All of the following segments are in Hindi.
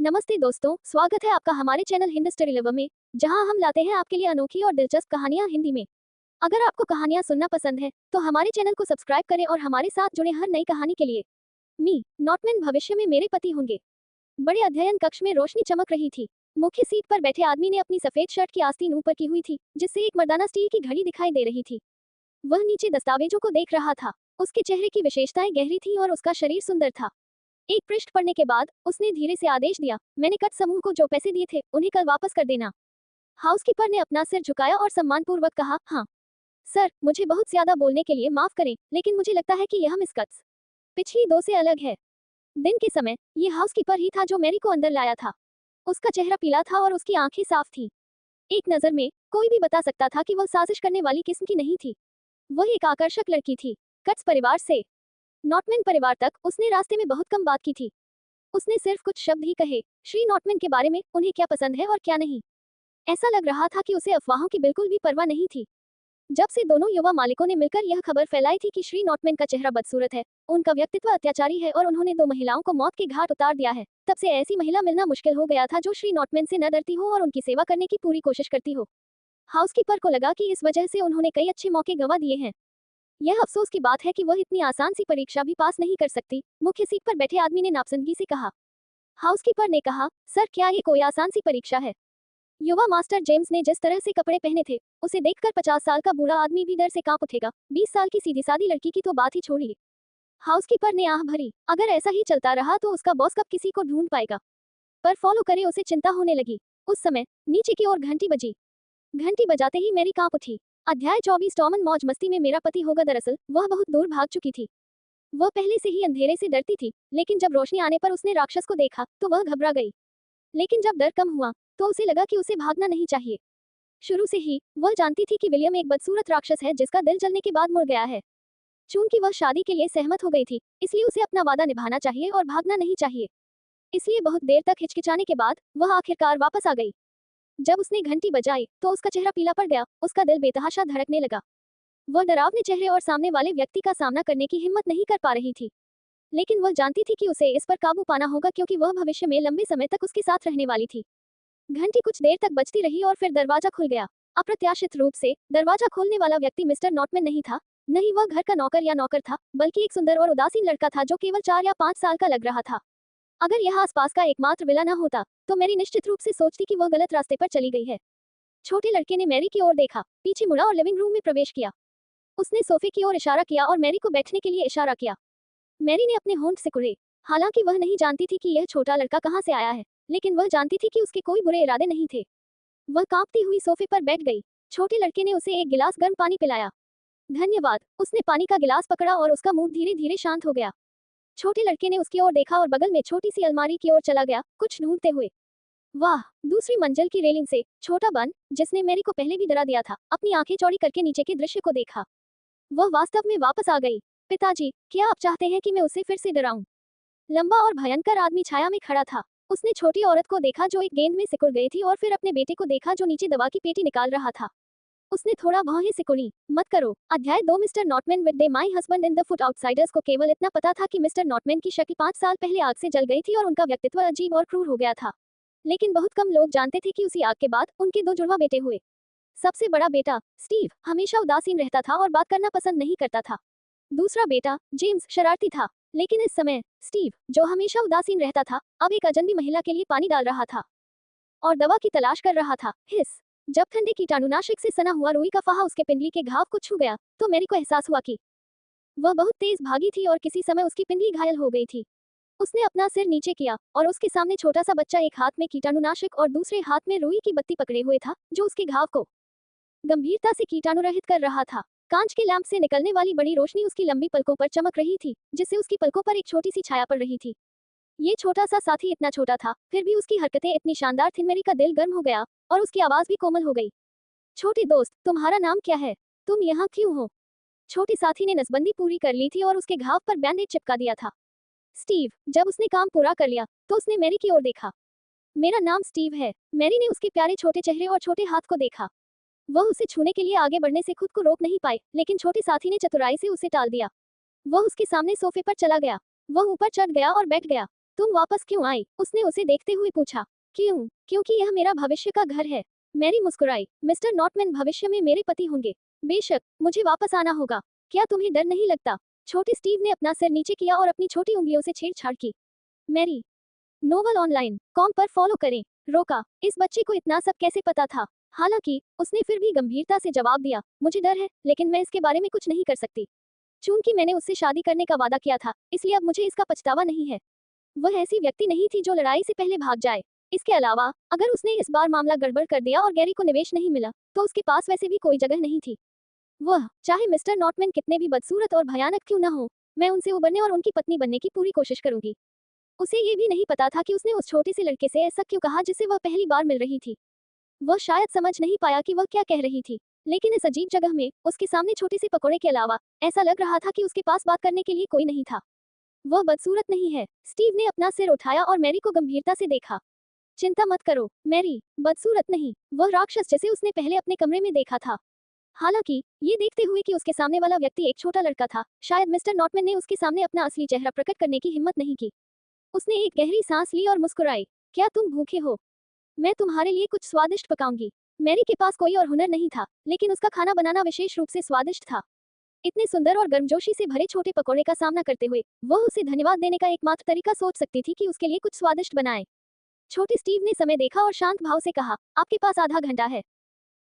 नमस्ते दोस्तों, स्वागत है आपका हमारे चैनल हिंदस्टोरी लवर में, जहां हम लाते हैं आपके लिए अनोखी और दिलचस्प कहानियां हिंदी में। अगर आपको कहानियां सुनना पसंद है, तो हमारे चैनल को सब्सक्राइब करें और हमारे साथ जुड़े हर नई कहानी के लिए। मी नॉटमैन भविष्य में मेरे पति होंगे। बड़े अध्ययन कक्ष में रोशनी चमक रही थी। मुख्य सीट पर बैठे आदमी ने अपनी सफेद शर्ट की आस्तीन ऊपर की हुई थी, जिससे एक मर्दाना स्टील की घड़ी दिखाई दे रही थी। वह नीचे दस्तावेजों को देख रहा था। उसके चेहरे की विशेषताएं गहरी थी और उसका शरीर सुंदर था। एक पृष्ठ पढ़ने के बाद उसने धीरे से आदेश दिया, मैंने कट समूह को जो पैसे दिए थे उन्हें कल वापस कर देना। हाउसकीपर ने अपना सिर झुकाया और सम्मानपूर्वक कहा, हाँ सर, मुझे बहुत ज्यादा बोलने के लिए माफ करें, लेकिन मुझे लगता है कि यह मिस कट्स पिछली दो से अलग है। दिन के समय ये हाउसकीपर ही था जो मैरी को अंदर लाया था। उसका चेहरा पीला था और उसकी आंखें साफ थी। एक नजर में कोई भी बता सकता था कि वह साजिश करने वाली किस्म की नहीं थी। वह एक आकर्षक लड़की थी। कट्स परिवार से नॉटमैन परिवार तक उसने रास्ते में बहुत कम बात की थी। उसने सिर्फ कुछ शब्द ही कहे, श्री नॉटमैन के बारे में, उन्हें क्या पसंद है और क्या नहीं। ऐसा लग रहा था कि उसे अफवाहों की बिल्कुल भी परवाह नहीं थी। जब से दोनों युवा मालिकों ने मिलकर यह खबर फैलाई थी कि श्री नॉटमैन का चेहरा बदसूरत है, उनका व्यक्तित्व अत्याचारी है और उन्होंने दो महिलाओं को मौत के घाट उतार दिया है, तब से ऐसी महिला मिलना मुश्किल हो गया था जो श्री नॉटमैन से न डरती हो और उनकी सेवा करने की पूरी कोशिश करती हो। हाउसकीपर को लगा कि इस वजह से उन्होंने कई अच्छे मौके गंवा दिए हैं। यह अफसोस की बात है कि वह इतनी आसान सी परीक्षा भी पास नहीं कर सकती, मुख्य सीट पर बैठे आदमी ने नापसंदगी से कहा। हाउसकीपर ने कहा, सर, क्या ये कोई आसान सी परीक्षा है? युवा मास्टर जेम्स ने जिस तरह से कपड़े पहने थे, उसे देखकर 50 साल का बूढ़ा आदमी भी डर से कांप उठेगा। 20 साल की सीधी सादी लड़की की तो बात ही छोड़िए। हाउसकीपर ने आह भरी, अगर ऐसा ही चलता रहा तो उसका बॉस कब किसी को ढूंढ पाएगा। पर फॉलो करे उसे चिंता होने लगी। उस समय नीचे की ओर घंटी बजी। घंटी बजाते ही मेरी कांप उठी। अध्याय 24 टॉमन मौज मस्ती में मेरा पति होगा। दरअसल वह बहुत दूर भाग चुकी थी। वह पहले से ही अंधेरे से डरती थी, लेकिन जब रोशनी आने पर उसने राक्षस को देखा तो वह घबरा गई। लेकिन जब डर कम हुआ तो उसे लगा कि उसे भागना नहीं चाहिए। शुरू से ही वह जानती थी कि विलियम एक बदसूरत राक्षस है जिसका दिल जलने के बाद मुड़ गया है। चूंकि वह शादी के लिए सहमत हो गई थी, इसलिए उसे अपना वादा निभाना चाहिए और भागना नहीं चाहिए। इसलिए बहुत देर तक हिचकिचाने के बाद वह आखिरकार वापस आ गई। जब उसने घंटी बजाई तो उसका चेहरा पीला पड़ गया, उसका दिल बेतहाशा धड़कने लगा। वह डरावने चेहरे और सामने वाले व्यक्ति का सामना करने की हिम्मत नहीं कर पा रही थी, लेकिन वह जानती थी कि उसे इस पर काबू पाना होगा क्योंकि वह भविष्य में लंबे समय तक उसके साथ रहने वाली थी। घंटी कुछ देर तक बजती रही और फिर दरवाजा खुल गया। अप्रत्याशित रूप से दरवाजा खोलने वाला व्यक्ति मिस्टर नॉटमैन नहीं था। नहीं, वह घर का नौकर या नौकर था, बल्कि एक सुंदर और उदासीन लड़का था जो केवल 4 या 5 साल का लग रहा था। अगर यह आसपास का एकमात्र विला न होता तो मैरी निश्चित रूप से सोचती कि वह गलत रास्ते पर चली गई है। छोटे लड़के ने मैरी की ओर देखा, पीछे मुड़ा और लिविंग रूम में प्रवेश किया। उसने सोफे की ओर इशारा किया और मैरी को बैठने के लिए इशारा किया। मैरी ने अपने होंठ सिकुड़े। हालांकि वह नहीं जानती थी कि यह छोटा लड़का कहां से आया है, लेकिन वह जानती थी कि उसके कोई बुरे इरादे नहीं थे। वह कांपती हुई सोफे पर बैठ गई। छोटे लड़के ने उसे एक गिलास गर्म पानी पिलाया। धन्यवाद। उसने पानी का गिलास पकड़ा और उसका मुंह धीरे धीरे शांत हो गया। छोटे लड़के ने उसकी ओर देखा और बगल में छोटी सी अलमारी की ओर चला गया, कुछ ढूंढते हुए। वाह! दूसरी मंजिल की रेलिंग से छोटा बन, जिसने मैरी को पहले भी डरा दिया था, अपनी आंखें चौड़ी करके नीचे के दृश्य को देखा। वह वास्तव में वापस आ गई। पिताजी, क्या आप चाहते हैं कि मैं उसे फिर से डराऊं? लंबा और भयंकर आदमी छाया में खड़ा था। उसने छोटी औरत को देखा जो एक गेंद में सिकुड़ गई थी और फिर अपने बेटे को देखा जो नीचे दवा की पेटी निकाल रहा था। उसने थोड़ा भौहें सिकुड़ी। मत करो। अध्याय 2 Mr Notman with the my husband in the foot outsiders को केवल इतना पता था कि मिस्टर नॉटमैन की शक्ल 5 साल पहले आग से जल गई थी और उनका व्यक्तित्व अजीब और क्रूर हो गया था। लेकिन बहुत कम लोग जानते थे कि उसी आग के बाद उनके 2 जुड़वा बेटे हुए। सबसे बड़ा बेटा स्टीव हमेशा उदासीन रहता था और बात करना पसंद नहीं करता था। दूसरा बेटा जेम्स शरारती था, लेकिन इस समय स्टीव, जो हमेशा उदासीन रहता था, अब एक अजनबी महिला के लिए पानी डाल रहा था और दवा की तलाश कर रहा था। हिस! जब ठंडे कीटाणुनाशक से सना हुआ रुई का फहा उसके पिंडली के घाव को छू गया तो मैरी को एहसास हुआ कि वह बहुत तेज भागी थी और किसी समय उसकी पिंडली घायल हो गई थी। उसने अपना सिर नीचे किया और उसके सामने छोटा सा बच्चा एक हाथ में कीटाणुनाशक और दूसरे हाथ में रुई की बत्ती पकड़े हुए था, जो उसके घाव को गंभीरता से कीटाणुरहित कर रहा था। कांच के लैंप से निकलने वाली बड़ी रोशनी उसकी लंबी पलकों पर चमक रही थी, जिससे उसकी पलकों पर एक छोटी सी छाया पड़ रही थी। ये छोटा सा साथी इतना छोटा था, फिर भी उसकी हरकतें इतनी शानदार थीं। मैरी का दिल गर्म हो गया और उसकी आवाज भी कोमल हो गई। छोटे दोस्त, तुम्हारा नाम क्या है? तुम यहाँ क्यों हो? छोटे साथी ने नसबंदी पूरी कर ली थी और उसके घाव पर बैंडेज चिपका दिया था। स्टीव। जब उसने काम पूरा कर लिया तो उसने मैरी की ओर देखा। मेरा नाम स्टीव है। मैरी ने उसके प्यारे छोटे चेहरे और छोटे हाथ को देखा। वह उसे छूने के लिए आगे बढ़ने से खुद को रोक नहीं पाई, लेकिन छोटे साथी ने चतुराई से उसे टाल दिया। वह उसके सामने सोफे पर चला गया। वह ऊपर चढ़ गया और बैठ गया। तुम वापस क्यों आई? उसने उसे देखते हुए पूछा। क्यों? क्योंकि यह मेरा भविष्य का घर है। मैरी मुस्कुराई। मिस्टर नॉटमैन भविष्य में मेरे पति होंगे। बेशक, मुझे वापस आना होगा। क्या तुम्हें डर नहीं लगता? छोटे स्टीव ने अपना सिर नीचे किया और अपनी छोटी उंगलियों से छेड़छाड़ की। मैरी नोवेल ऑनलाइन कॉम पर फॉलो करें। रोका। इस बच्चे को इतना सब कैसे पता था? हालांकि उसने फिर भी गंभीरता से जवाब दिया, मुझे डर है, लेकिन मैं इसके बारे में कुछ नहीं कर सकती। चूंकि मैंने उससे शादी करने का वादा किया था, इसलिए अब मुझे इसका पछतावा नहीं है। वह ऐसी व्यक्ति नहीं थी जो लड़ाई से पहले भाग जाए। इसके अलावा, अगर उसने इस बार मामला गड़बड़ कर दिया और गैरी को निवेश नहीं मिला, तो उसके पास वैसे भी कोई जगह नहीं थी। वह, चाहे मिस्टर नॉटमैन कितने भी बदसूरत और भयानक क्यों न हो, मैं उनसे उबरने और उनकी पत्नी बनने की पूरी कोशिश करूंगी। उसे ये भी नहीं पता था कि उसने उस छोटे से लड़के से ऐसा क्यों कहा जिससे वह पहली बार मिल रही थी। वह शायद समझ नहीं पाया कि वह क्या कह रही थी, लेकिन इस अजीब जगह में उसके सामने छोटे से पकौड़े के अलावा ऐसा लग रहा था कि उसके पास बात करने के लिए कोई नहीं था। वह बदसूरत नहीं है। स्टीव ने अपना सिर उठाया और मैरी को गंभीरता से देखा। चिंता मत करो, मैरी, बदसूरत नहीं, वह राक्षस जैसे उसने पहले अपने कमरे में देखा था। हालांकि, ये देखते हुए कि उसके सामने वाला व्यक्ति एक छोटा लड़का था, शायद मिस्टर नॉटमैन ने उसके सामने अपना असली चेहरा प्रकट करने की हिम्मत नहीं की। उसने एक गहरी सांस ली और मुस्कुराई। क्या तुम भूखे हो? मैं तुम्हारे लिए कुछ स्वादिष्ट पकाऊंगी। मैरी के पास कोई और हुनर नहीं था, लेकिन उसका खाना बनाना विशेष रूप से स्वादिष्ट था। इतने सुंदर और गर्मजोशी से भरे छोटे पकौड़े का सामना करते हुए, वह उसे धन्यवाद देने का एकमात्र तरीका सोच सकती थी कि उसके लिए कुछ स्वादिष्ट बनाए। छोटे स्टीव ने समय देखा और शांत भाव से कहा, आपके पास आधा घंटा है।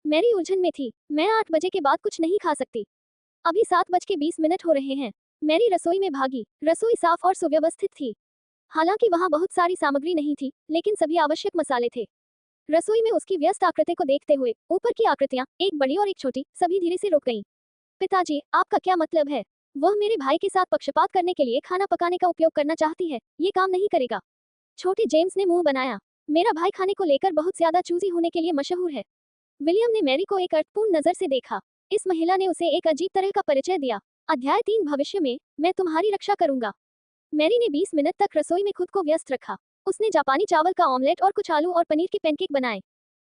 मैरी उलझन में थी। मैं 8 बजे के बाद कुछ नहीं खा सकती। अभी 7:20 हो रहे हैं। मैरी रसोई में भागी। रसोई साफ और सुव्यवस्थित थी। हालांकि वहां बहुत सारी सामग्री नहीं थी, लेकिन सभी आवश्यक मसाले थे। रसोई में उसकी व्यस्त आकृति को देखते हुए, ऊपर की आकृतियां, एक बड़ी और एक छोटी, सभी धीरे से रुक गईं। पिताजी, आपका क्या मतलब है? वह मेरे भाई के साथ पक्षपात करने के लिए खाना पकाने का उपयोग करना चाहती है। ये काम नहीं करेगा। छोटे जेम्स ने मुंह बनाया। मेरा भाई खाने को लेकर बहुत ज्यादा चूजी होने के लिए मशहूर है। विलियम ने मैरी को एक अर्थपूर्ण नजर से देखा। इस महिला ने उसे एक अजीब तरह का परिचय दिया। अध्याय 3 भविष्य में, मैं तुम्हारी रक्षा करूंगा। मैरी ने 20 मिनट तक रसोई में खुद को व्यस्त रखा। उसने जापानी चावल का ऑमलेट और कुछ आलू और पनीर के पैनकेक बनाए।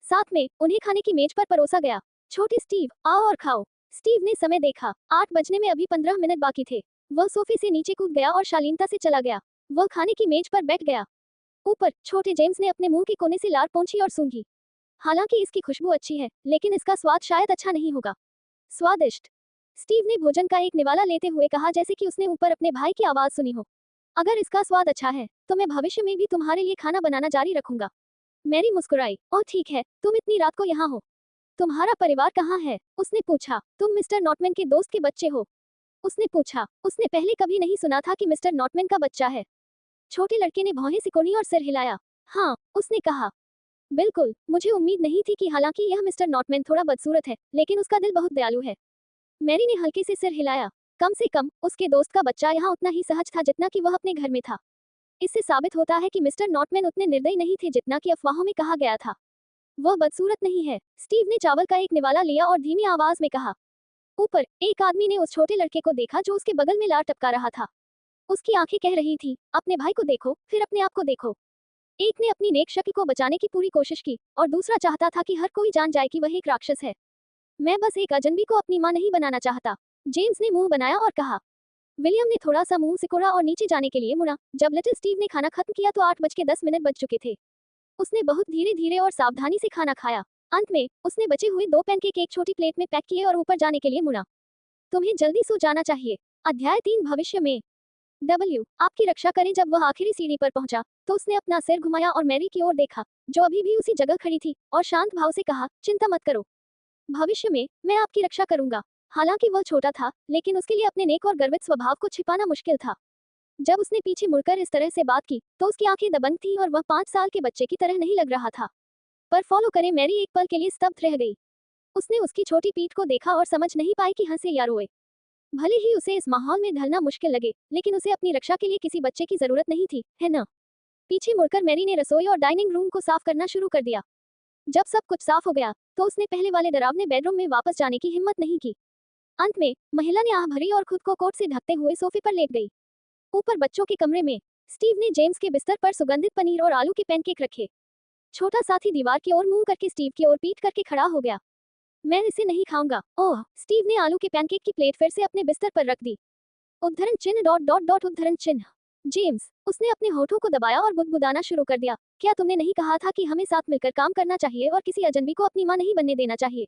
साथ में, उन्हें खाने की मेज पर परोसा गया। छोटे स्टीव, आओ और खाओ। स्टीव ने समय देखा। 8 बजने में अभी 15 मिनट बाकी थे। वह सोफे से नीचे कूद गया और शालीनता से चला गया। वह खाने की मेज पर बैठ गया। ऊपर, छोटे जेम्स ने अपने मुंह के कोने से लार पोंछी और सूंघी। हालांकि इसकी खुशबू अच्छी है, लेकिन इसका स्वाद शायद अच्छा नहीं होगा। स्वादिष्ट, स्टीव ने भोजन का एक निवाला लेते हुए कहा, जैसे कि उसने ऊपर अपने भाई की आवाज सुनी हो। अगर इसका स्वाद अच्छा है, तो मैं भविष्य में भी तुम्हारे लिए खाना बनाना जारी रखूंगा। मैरी मुस्कुराई। ओह ठीक है, तुम इतनी रात को यहाँ हो। तुम्हारा परिवार कहाँ है? उसने पूछा। तुम मिस्टर नॉटमैन के दोस्त के बच्चे हो? उसने पूछा। उसने पहले कभी नहीं सुना था कि मिस्टर नॉटमैन का बच्चा है। छोटे लड़के ने भौहें सिकोड़ी और सिर हिलाया। हाँ, उसने कहा। बिल्कुल, मुझे उम्मीद नहीं थी कि हालांकि यह मिस्टर नॉटमैन थोड़ा बदसूरत है, लेकिन उसका दिल बहुत दयालु है। मैरी ने हल्के से सिर हिलाया। कम से कम, उसके दोस्त का बच्चा यहाँ उतना ही सहज था जितना कि वह अपने घर में था। इससे साबित होता है कि मिस्टर नॉटमैन उतने निर्दयी नहीं थे जितना कि अफवाहों में कहा गया था। वह बदसूरत नहीं है। स्टीव ने चावल का एक निवाला लिया और धीमी आवाज में कहा। ऊपर, एक आदमी ने उस छोटे लड़के को देखा जो उसके बगल में लार टपका रहा था। उसकी आंखें कह रही थी, अपने भाई को देखो, फिर अपने आप को देखो। एक ने अपनी नेक शक्ल को बचाने की पूरी कोशिश की, और दूसरा चाहता था कि हर कोई जान जाए कि वह एक राक्षस है। मैं बस एक अजनबी को अपनी मां नहीं बनाना चाहता। जेम्स ने मुंह बनाया और कहा। विलियम ने थोड़ा सा मुंह सिकोड़ा और नीचे जाने के लिए मुड़ा। जब लिटिल स्टीव ने खाना खत्म किया तो 8:10 बज चुके थे। उसने बहुत धीरे धीरे और सावधानी से खाना खाया। अंत में, उसने बचे हुए 2 पैनकेक एक छोटी प्लेट में पैक किए और ऊपर जाने के लिए मुड़ा। तुम्हें जल्दी सो जाना चाहिए। अध्याय 3 भविष्य में। आपकी रक्षा करें। जब वह आखिरी सीढ़ी पर पहुंचा, तो उसने अपना सिर घुमाया और मैरी की ओर देखा, जो अभी भी उसी जगह खड़ी थी, और शांत भाव से कहा, चिंता मत करो। भविष्य में, मैं आपकी रक्षा करूंगा। हालांकि वह छोटा था, लेकिन उसके लिए अपने नेक और गर्वित स्वभाव को छिपाना मुश्किल था। जब उसने पीछे मुड़कर इस तरह से बात की, तो उसकी आंखें दबंग थीं और वह 5 साल के बच्चे की तरह नहीं लग रहा था। पर फॉलो करें, मैरी एक पल के लिए स्तब्ध रह गई। उसने उसकी छोटी पीठ को देखा और समझ नहीं पाई कि हंसे या रोए। भले ही उसे इस माहौल में ढलना मुश्किल लगे, लेकिन उसे अपनी रक्षा के लिए किसी बच्चे की जरूरत नहीं थी, है न? पीछे मुड़कर मैरी ने रसोई और डाइनिंग रूम को साफ करना शुरू कर दिया। जब सब कुछ साफ हो गया, तो उसने पहले वाले डरावने बेडरूम में वापस जाने की हिम्मत नहीं की। अंत में, महिला ने आह भरी और खुद को कोट से ढकते हुए सोफे पर लेट गई। ऊपर बच्चों के कमरे में, स्टीव ने जेम्स के बिस्तर पर सुगंधित पनीर और आलू के पैनकेक रखे। छोटा साथी दीवार की ओर मुंह करके स्टीव की ओर पीठ करके खड़ा हो गया। मैं इसे नहीं खाऊंगा। ओह, स्टीव ने आलू के पैनकेक की प्लेट फिर से अपने बिस्तर पर रख दी। उद्धरण चिन्ह डॉट डॉट डॉट उद्धरण चिन्ह। जेम्स, उसने अपने होठों को दबाया और बुदबुदाना शुरू कर दिया। क्या तुमने नहीं कहा था कि हमें साथ मिलकर काम करना चाहिए और किसी अजनबी को अपनी मां नहीं बनने देना चाहिए?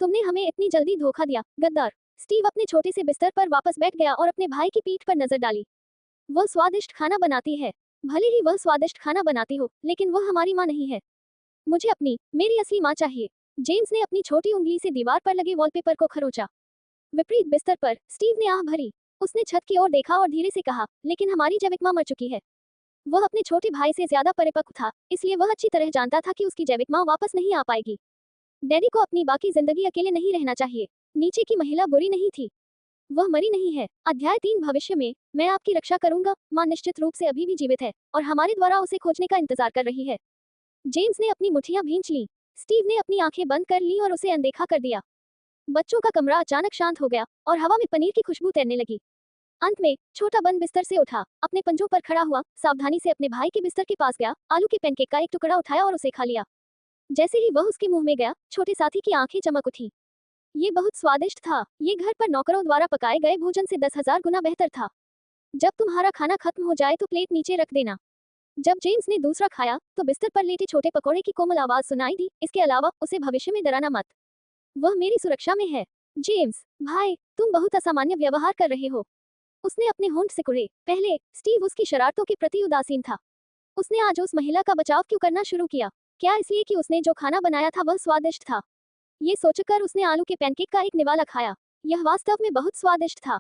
तुमने हमें इतनी जल्दी धोखा दिया, गद्दार। स्टीव अपने छोटे से बिस्तर पर वापस बैठ गया और अपने भाई की पीठ पर नजर डाली। वह स्वादिष्ट खाना बनाती है। भले ही वह स्वादिष्ट खाना बनाती हो, लेकिन वह हमारी मां नहीं है। मुझे मेरी असली मां चाहिए। जेम्स ने अपनी छोटी उंगली से दीवार पर लगे वॉलपेपर को खरोंचा। विपरीत बिस्तर पर स्टीव ने आह भरी। उसने छत की ओर देखा और धीरे से कहा, लेकिन हमारी जैविक मां मर चुकी है। वह अपने छोटे भाई से ज्यादा परिपक्व था, इसलिए वह अच्छी तरह जानता था कि उसकी जैविक मां वापस नहीं आ पाएगी। डैडी को अपनी बाकी जिंदगी अकेले नहीं रहना चाहिए। नीचे की महिला बुरी नहीं थी, वह मरी नहीं है। अध्याय 3 भविष्य में मैं आपकी रक्षा करूंगा। मां निश्चित रूप से अभी भी जीवित है और हमारे द्वारा उसे खोजने का इंतजार कर रही है। जेम्स ने अपनी मुट्ठियां भींच लीं। स्टीव ने अपनी आंखें बंद कर लीं और उसे अनदेखा कर दिया। बच्चों का कमरा अचानक शांत हो गया और हवा में पनीर की खुशबू तैरने लगी। अंत में छोटा बन बिस्तर से उठा, अपने पंजों पर खड़ा हुआ, सावधानी से अपने भाई के बिस्तर के पास गया, आलू के पैनकेक का एक टुकड़ा उठाया और उसे खा लिया। जैसे ही वह उसके मुंह में गया, छोटे साथी की आंखें चमक उठी। ये बहुत स्वादिष्ट था। ये घर पर नौकरों द्वारा पकाए गए भोजन से 10,000 गुना बेहतर था। जब तुम्हारा खाना खत्म हो जाए तो प्लेट नीचे रख देना। जब जेम्स ने दूसरा खाया तो बिस्तर पर लेटे छोटे पकौड़े की कोमल आवाज सुनाई दी, इसके अलावा उसे भविष्य में डराना मत। वह मेरी सुरक्षा में है। जेम्स, भाई, तुम बहुत असामान्य व्यवहार कर रहे हो। उसने अपने होंठ सिकुड़े। पहले स्टीव उसकी शरारतों के प्रति उदासीन था। उसने आज उस महिला का बचाव क्यों करना शुरू किया? क्या इसलिए कि उसने जो खाना बनाया था वह स्वादिष्ट था? ये सोचकर उसने आलू के पैनकेक का एक निवाला खाया। यह वास्तव में बहुत स्वादिष्ट था।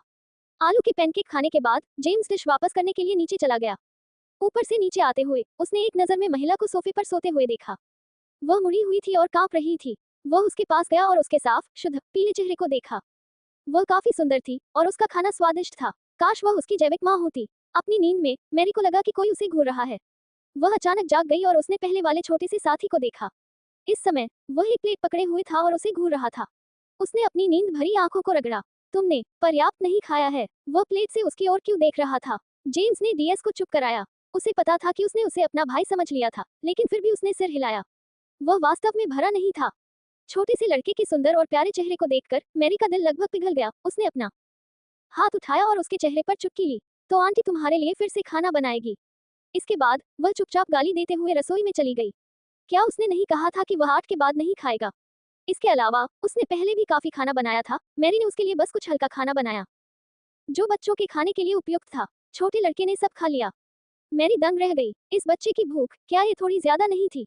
आलू के पैनकेक खाने के बाद जेम्स डिश वापस करने के लिए नीचे चला गया। ऊपर से नीचे आते हुए उसने एक नजर में महिला को सोफे पर सोते हुए देखा। वह मुड़ी हुई थी और कांप रही थी। वह उसके पास गया और उसके साफ, शुद्ध, पीले चेहरे को देखा। वह काफी सुंदर थी और उसका खाना स्वादिष्ट था। काश वह उसकी जैविक मां होती। अपनी नींद में मैरी को लगा कि कोई उसे घूर रहा है। वह अचानक जाग गई और उसने पहले वाले छोटे से साथी को देखा। इस समय वह एक प्लेट पकड़े हुए था और उसे घूर रहा था। उसने अपनी नींद भरी आंखों को रगड़ा। तुमने पर्याप्त नहीं खाया है। वह प्लेट से उसकी ओर क्यों देख रहा था? जेम्स ने डीएस को चुप कराया। उसे पता था कि उसने उसे अपना भाई समझ लिया था, लेकिन फिर भी उसने सिर हिलाया। वह वास्तव में भरा नहीं था। छोटे से लड़के के सुंदर और प्यारे चेहरे को देखकर मैरी का दिल लगभग पिघल गया। उसने अपना हाथ उठाया और उसके चेहरे पर चुटकी ली। तो आंटी तुम्हारे लिए फिर से खाना बनाएगी। इसके बाद वह चुपचाप गाली देते हुए रसोई में चली गई। क्या उसने नहीं कहा था कि वह 8 के बाद नहीं खाएगा? इसके अलावा उसने पहले भी काफी खाना बनाया था। मैरी ने उसके लिए बस कुछ हल्का खाना बनाया, जो बच्चों के खाने के लिए उपयुक्त था। छोटे लड़के ने सब खा लिया। मैरी दंग रह गई। इस बच्चे की भूख क्या ये थोड़ी ज्यादा नहीं थी?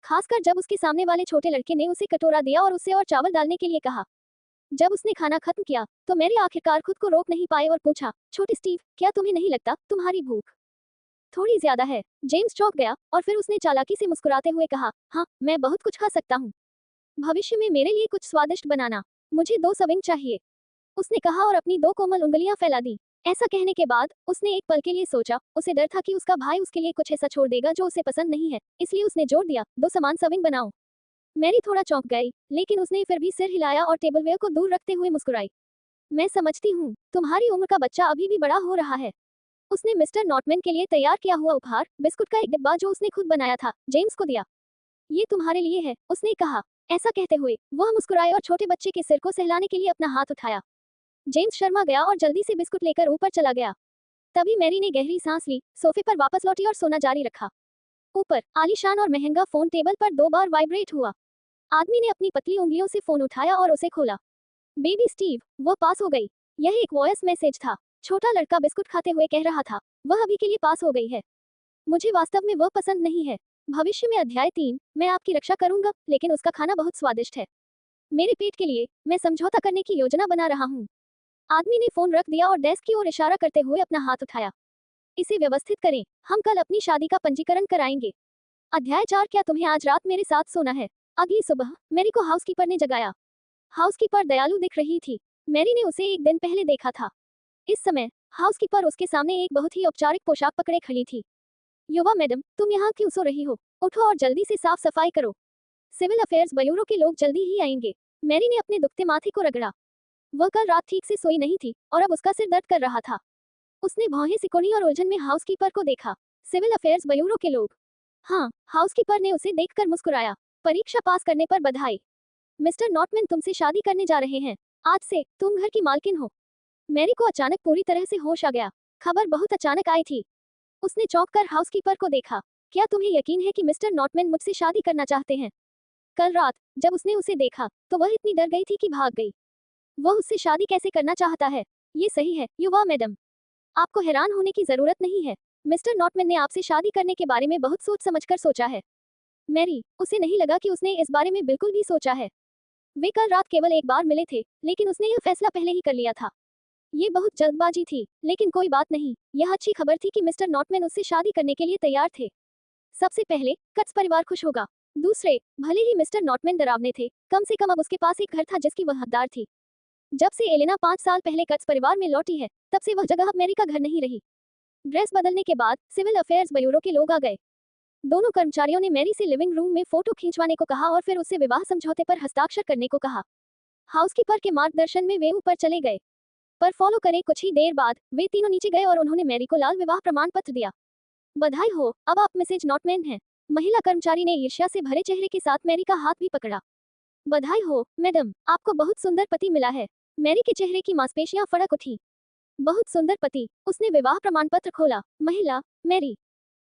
खासकर जब उसके सामने वाले छोटे लड़के ने उसे कटोरा दिया और उससे और चावल डालने के लिए कहा। जब उसने खाना खत्म किया तो मैरी आखिरकार खुद को रोक नहीं पाए और पूछा, छोटे स्टीव, क्या तुम्हें नहीं लगता तुम्हारी भूख थोड़ी ज्यादा है? जेम्स चौंक गया और फिर उसने चालाकी से मुस्कुराते हुए कहा, हाँ, मैं बहुत कुछ खा सकता हूँ। भविष्य में मेरे लिए कुछ स्वादिष्ट बनाना। मुझे 2 सविंग चाहिए, उसने कहा और अपनी 2 कोमल उंगलियां फैला दी। ऐसा कहने के बाद उसने एक पल के लिए सोचा। उसे डर था कि उसका भाई उसके लिए कुछ ऐसा छोड़ देगा जो उसे पसंद नहीं है, इसलिए उसने जोर दिया, 2 समान सविंग बनाओ। मैरी थोड़ा चौंक गई, लेकिन उसने फिर भी सिर हिलाया और टेबलवेयर को दूर रखते हुए मुस्कुराई। मैं समझती हूँ, तुम्हारी उम्र का बच्चा अभी भी बड़ा हो रहा है। उसने मिस्टर नॉटमैन के लिए तैयार किया हुआ उपहार, बिस्कुट का एक डिब्बा जो उसने खुद बनाया था, जेम्स को दिया। ये तुम्हारे लिए है, उसने कहा। ऐसा कहते हुए वह मुस्कुराए और छोटे बच्चे के सिर को सहलाने के लिए अपना हाथ उठाया। जेम्स शर्मा गया और जल्दी से बिस्कुट लेकर ऊपर चला गया। तभी मैरी ने गहरी सांस ली, सोफे पर वापस लौटी और सोना जारी रखा। ऊपर आलीशान और महंगा फोन टेबल पर 2 बार वाइब्रेट हुआ। आदमी ने अपनी पतली उंगलियों से फोन उठाया और उसे खोला। बेबी स्टीव, वह पास हो गई। यह एक वॉइस मैसेज था। छोटा लड़का बिस्कुट खाते हुए कह रहा था, वह अभी के लिए पास हो गई है। मुझे वास्तव में वह पसंद नहीं है। भविष्य में अध्याय 3, मैं आपकी रक्षा करूंगा, लेकिन उसका खाना बहुत स्वादिष्ट है। मेरे पेट के लिए मैं समझौता करने की योजना बना रहा हूँ। आदमी ने फोन रख दिया और डेस्क की ओर इशारा करते हुए अपना हाथ उठाया। इसे व्यवस्थित करें, हम कल अपनी शादी का पंजीकरण कराएंगे। अध्याय 4, क्या तुम्हें आज रात मेरे साथ सोना है? अगली सुबह मैरी को हाउसकीपर ने जगाया। हाउसकीपर दयालु दिख रही थी। मैरी ने उसे एक दिन पहले देखा था। इस समय हाउसकीपर उसके सामने एक बहुत ही औपचारिक पोशाक पकड़े खड़ी थी। युवा मैडम, तुम यहाँ क्यों सो रही हो? उठो और जल्दी से साफ सफाई करो। सिविल अफेयर्स ब्यूरो के लोग जल्दी ही आएंगे। मैरी ने अपने दुखते माथे को रगड़ा। वह कल रात ठीक से सोई नहीं थी और अब उसका सिर दर्द कर रहा था। उसने भौहें सिकोड़ी और उलझन में हाउसकीपर को देखा। सिविल अफेयर्स ब्यूरो के लोग? हाँ, हाउसकीपर ने उसे देखकर मुस्कुराया। परीक्षा पास करने पर बधाई। मिस्टर नॉटमैन तुमसे शादी करने जा रहे हैं। आज से तुम घर की मालकिन हो। मैरी को अचानक पूरी तरह से होश आ गया। खबर बहुत अचानक आई थी। उसने चौंक कर हाउसकीपर को देखा। क्या तुम्हें यकीन है कि मिस्टर नॉटमैन मुझसे शादी करना चाहते हैं? कल रात जब उसने उसे देखा तो वह इतनी डर गई थी कि भाग गई। वह उससे शादी कैसे करना चाहता है? ये सही है, युवा मैडम। आपको हैरान होने की जरूरत नहीं है। मिस्टर नॉटमैन ने आपसे शादी करने के बारे में बहुत सोच समझकर सोचा है। मैरी, उसे नहीं लगा कि उसने इस बारे में बिल्कुल भी सोचा है। वे कल रात केवल एक बार मिले थे, लेकिन उसने यह फैसला पहले ही कर लिया था। ये बहुत जल्दबाजी थी, लेकिन कोई बात नहीं। यह अच्छी खबर थी कि मिस्टर नॉटमैन उससे शादी करने के लिए तैयार थे। सबसे पहले कट्स परिवार खुश होगा। दूसरे, भले ही मिस्टर नॉटमैन डरावने थे, कम से कम अब उसके पास एक घर था जिसकी वह हकदार थी। जब से एलेना 5 साल पहले कट्स परिवार में लौटी है, तब से वह जगह अब मैरी का घर नहीं रही। ड्रेस बदलने के बाद सिविल अफेयर्स ब्यूरो के लोग आ गए। दोनों कर्मचारियों ने मैरी से लिविंग रूम में फोटो खींचवाने को कहा और फिर उससे विवाह समझौते पर हस्ताक्षर करने को कहा। हाउसकीपर के मार्गदर्शन में वे ऊपर चले गए। पर फॉलो करे कुछ ही देर बाद वे तीनों नीचे गए और उन्होंने मैरी को लाल विवाह प्रमाण पत्र दिया। बधाई हो, अब आप मिसेज नॉटमैन हैं। महिला कर्मचारी ने ईर्ष्या से भरे चेहरे के साथ मैरी का हाथ भी पकड़ा। बधाई हो, मैडम, आपको बहुत सुंदर पति मिला है। मैरी के चेहरे की मांसपेशियां फड़क उठी। बहुत सुंदर पति। उसने विवाह प्रमाण पत्र खोला। महिला, मैरी।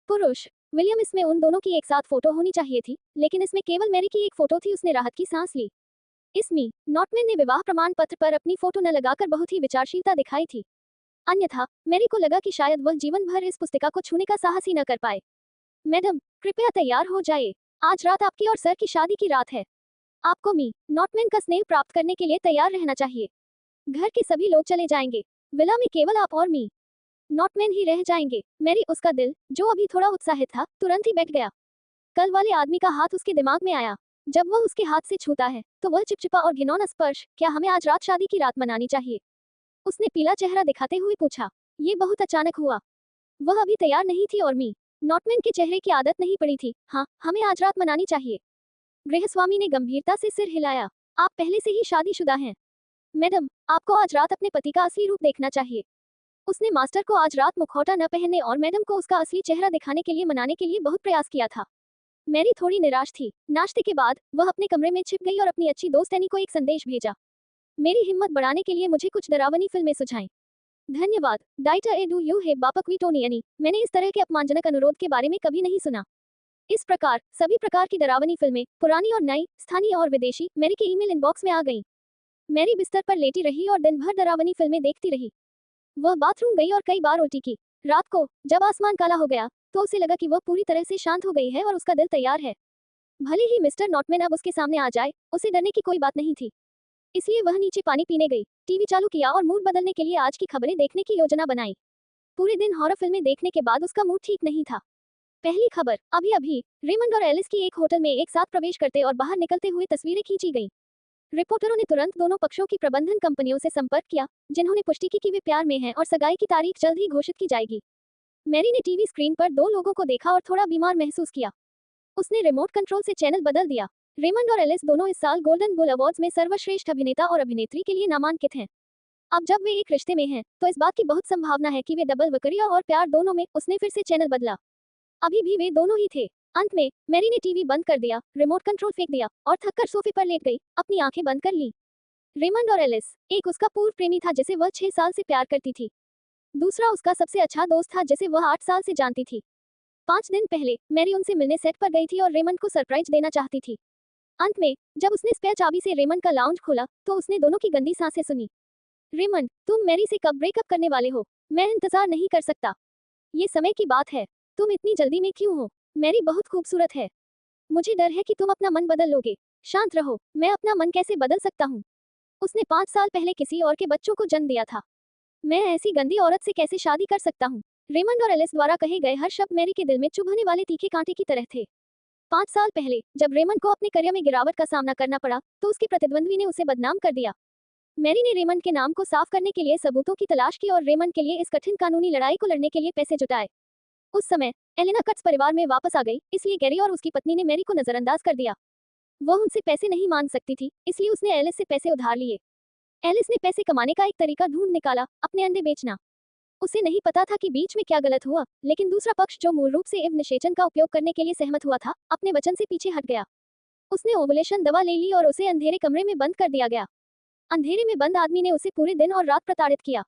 पुरुष, विलियम। इसमें उन दोनों की एक साथ फोटो होनी चाहिए थी, लेकिन इसमें केवल मैरी की एक फोटो थी। उसने राहत की सांस ली। इसमें नॉटमैन ने विवाह प्रमाण पत्र पर अपनी फोटो न लगाकर बहुत ही विचारशीलता दिखाई थी। अन्यथा मैरी को लगा कि शायद वह जीवन भर इस पुस्तिका को छूने का साहस ही न कर पाए। मैडम, कृपया तैयार हो जाइए। आज रात आपकी और सर की शादी की रात है। आपको मी नॉटमैन का स्नेह प्राप्त करने के लिए तैयार रहना चाहिए। घर के सभी लोग चले जाएंगे। विला में केवल आप और मी नॉटमैन ही रह जाएंगे। मैरी, उसका दिल, जो अभी थोड़ा उत्साहित था, तुरंत ही बैठ गया। कल वाले आदमी का हाथ उसके दिमाग में आया। जब वह उसके हाथ से छूता है तो वह चिपचिपा और घिनौना स्पर्श। क्या हमें आज रात शादी की रात मनानी चाहिए? उसने पीला चेहरा दिखाते हुए पूछा। ये बहुत अचानक हुआ। वह अभी तैयार नहीं थी और मी नॉटमैन के चेहरे की आदत नहीं पड़ी थी। हाँ, हमें आज रात मनानी चाहिए। गृहस्वामी ने गंभीरता से सिर हिलाया। आप पहले से ही शादीशुदा हैं। मैडम, आपको आज रात अपने पति का असली रूप देखना चाहिए। उसने मास्टर को आज रात मुखौटा न पहनने और मैडम को उसका असली चेहरा दिखाने के लिए मनाने के लिए बहुत प्रयास किया था। मैरी थोड़ी निराश थी। नाश्ते के बाद वह अपने कमरे में छिप गई और अपनी अच्छी दोस्त एनी को एक संदेश भेजा। मेरी हिम्मत बढ़ाने के लिए मुझे कुछ डरावनी फिल्में सुझाएं। धन्यवाद। डाइटर ए डू यू है बापकवी टोनी एनी। मैंने इस तरह के अपमानजनक अनुरोध के बारे में कभी नहीं सुना। इस प्रकार सभी प्रकार की डरावनी फिल्में, पुरानी और नई, स्थानीय और विदेशी, मैरी के ईमेल इनबॉक्स में आ गईं। मैरी बिस्तर पर लेटी रही और दिन भर डरावनी फिल्में देखती रही। वह बाथरूम गई और कई बार उल्टी की। रात को जब आसमान काला हो गया तो उसे लगा कि वह पूरी तरह से शांत हो गई है और उसका दिल तैयार है। भले ही मिस्टर नॉटमैन अब उसके सामने आ जाए, उसे डरने की कोई बात नहीं थी। इसलिए वह नीचे पानी पीने गई, टीवी चालू किया और मूड बदलने के लिए आज की खबरें देखने की योजना बनाई। पूरे दिन हॉरर फिल्में देखने के बाद उसका मूड ठीक नहीं था। पहली खबर, अभी अभी रेमंड और एलिस की एक होटल में एक साथ प्रवेश करते और बाहर निकलते हुए तस्वीरें खींची गईं। रिपोर्टरों ने तुरंत दोनों पक्षों की प्रबंधन कंपनियों से संपर्क किया, जिन्होंने पुष्टि की कि वे प्यार में हैं और सगाई की तारीख जल्द ही घोषित की जाएगी। मैरी ने टीवी स्क्रीन पर दो लोगों को देखा और थोड़ा बीमार महसूस किया। उसने रिमोट कंट्रोल से चैनल बदल दिया। रेमंड और एलिस दोनों इस साल गोल्डन बुल अवार्ड्स में सर्वश्रेष्ठ अभिनेता और अभिनेत्री के लिए नामांकित हैं। अब जब वे एक रिश्ते में हैं, तो इस बात की बहुत संभावना है कि वे डबल वकरिया और प्यार दोनों में। उसने फिर से चैनल बदला। अभी भी वे दोनों ही थे। अंत में मैरी ने टीवी बंद कर दिया, रिमोट कंट्रोल फेंक दिया और थककर सोफे पर लेट गई, अपनी आंखें बंद कर ली। रेमंड और एलिस, एक उसका पूर्व प्रेमी था जिसे वह 6 साल से प्यार करती थी। दूसरा उसका सबसे अच्छा दोस्त था जिसे वह 8 साल से जानती थी। 5 दिन पहले मैरी उनसे मिलने सेट पर गई थी और रेमंड को सरप्राइज देना चाहती थी। अंत में जब उसने स्पेयर चाबी से रेमंड का लाउंज खोला तो उसने दोनों की गंदी सांसें सुनी। रेमंड, तुम मैरी से कब ब्रेकअप करने वाले हो? मैं इंतजार नहीं कर सकता। ये समय की बात है। तुम इतनी जल्दी में क्यों हो? मैरी बहुत खूबसूरत है। मुझे डर है कि तुम अपना मन बदल लोगे। शांत रहो। मैं अपना मन कैसे बदल सकता हूँ? उसने 5 साल पहले किसी और के बच्चों को जन्म दिया था। मैं ऐसी गंदी औरत से कैसे शादी कर सकता हूँ? रेमंड और एलिस द्वारा कहे गए हर शब्द मैरी के दिल में चुभने वाले तीखे कांटे की तरह थे। 5 साल पहले जब रेमंड को अपने करियर में गिरावट का सामना करना पड़ा तो उसके प्रतिद्वंद्वी ने उसे बदनाम कर दिया। मैरी ने रेमंड के नाम को साफ करने के लिए सबूतों की तलाश की और रेमंड के लिए इस कठिन कानूनी लड़ाई को लड़ने के लिए पैसे जुटाए। उस समय एलेना कट्स परिवार में वापस आ गई, इसलिए गैरी और उसकी पत्नी ने मैरी को नजरअंदाज कर दिया। वह उनसे पैसे नहीं मांग सकती थी, इसलिए उसने एलिस से पैसे उधार लिए। एलिस ने पैसे कमाने का एक तरीका ढूंढ निकाला, अपने अंडे बेचना। उसे नहीं पता था कि बीच में क्या गलत हुआ, लेकिन दूसरा पक्ष जो मूल रूप से एव निषेचन का उपयोग करने के लिए सहमत हुआ था, अपने वचन से पीछे हट गया। उसने ओवुलेशन दवा ले ली और उसे अंधेरे कमरे में बंद कर दिया गया। अंधेरे में बंद आदमी ने उसे पूरे दिन और रात प्रताड़ित किया।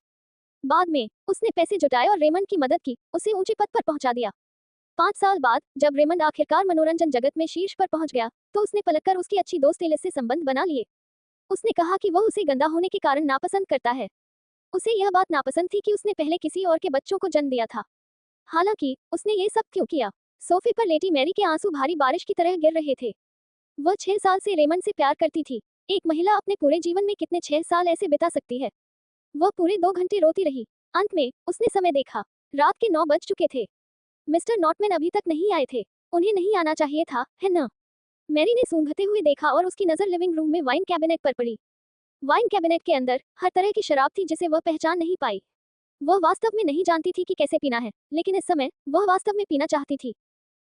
बाद में उसने पैसे जुटाए और रेमंड की मदद की, उसे ऊंचे पद पर पहुंचा दिया। 5 साल बाद जब रेमंड आखिरकार मनोरंजन जगत में शीर्ष पर पहुंच गया, तो उसने पलटकर उसकी अच्छी दोस्त एलिस से संबंध बना लिए। उसने कहा कि वह उसे गंदा होने के कारण नापसंद करता है। उसे यह बात नापसंद थी कि उसने पहले किसी और के बच्चों को जन्म दिया था। हालांकि उसने ये सब क्यों किया? सोफे पर लेटी मैरी के आंसू भारी बारिश की तरह गिर रहे थे। वह 6 साल से रेमंड से प्यार करती थी। एक महिला अपने पूरे जीवन में कितने 6 साल ऐसे बिता सकती है? वह पूरे 2 घंटे रोती रही। अंत में उसने समय देखा। रात के 9 बज चुके थे। मिस्टर नॉटमैन अभी तक नहीं आए थे। उन्हें नहीं आना चाहिए था, है न? मैरी ने सूंघते हुए देखा और उसकी नजर लिविंग रूम में वाइन कैबिनेट पर पड़ी। वाइन कैबिनेट के अंदर हर तरह की शराब थी जिसे वह पहचान नहीं पाई। वह वास्तव में नहीं जानती थी कि कैसे पीना है, लेकिन इस समय वह वास्तव में पीना चाहती थी।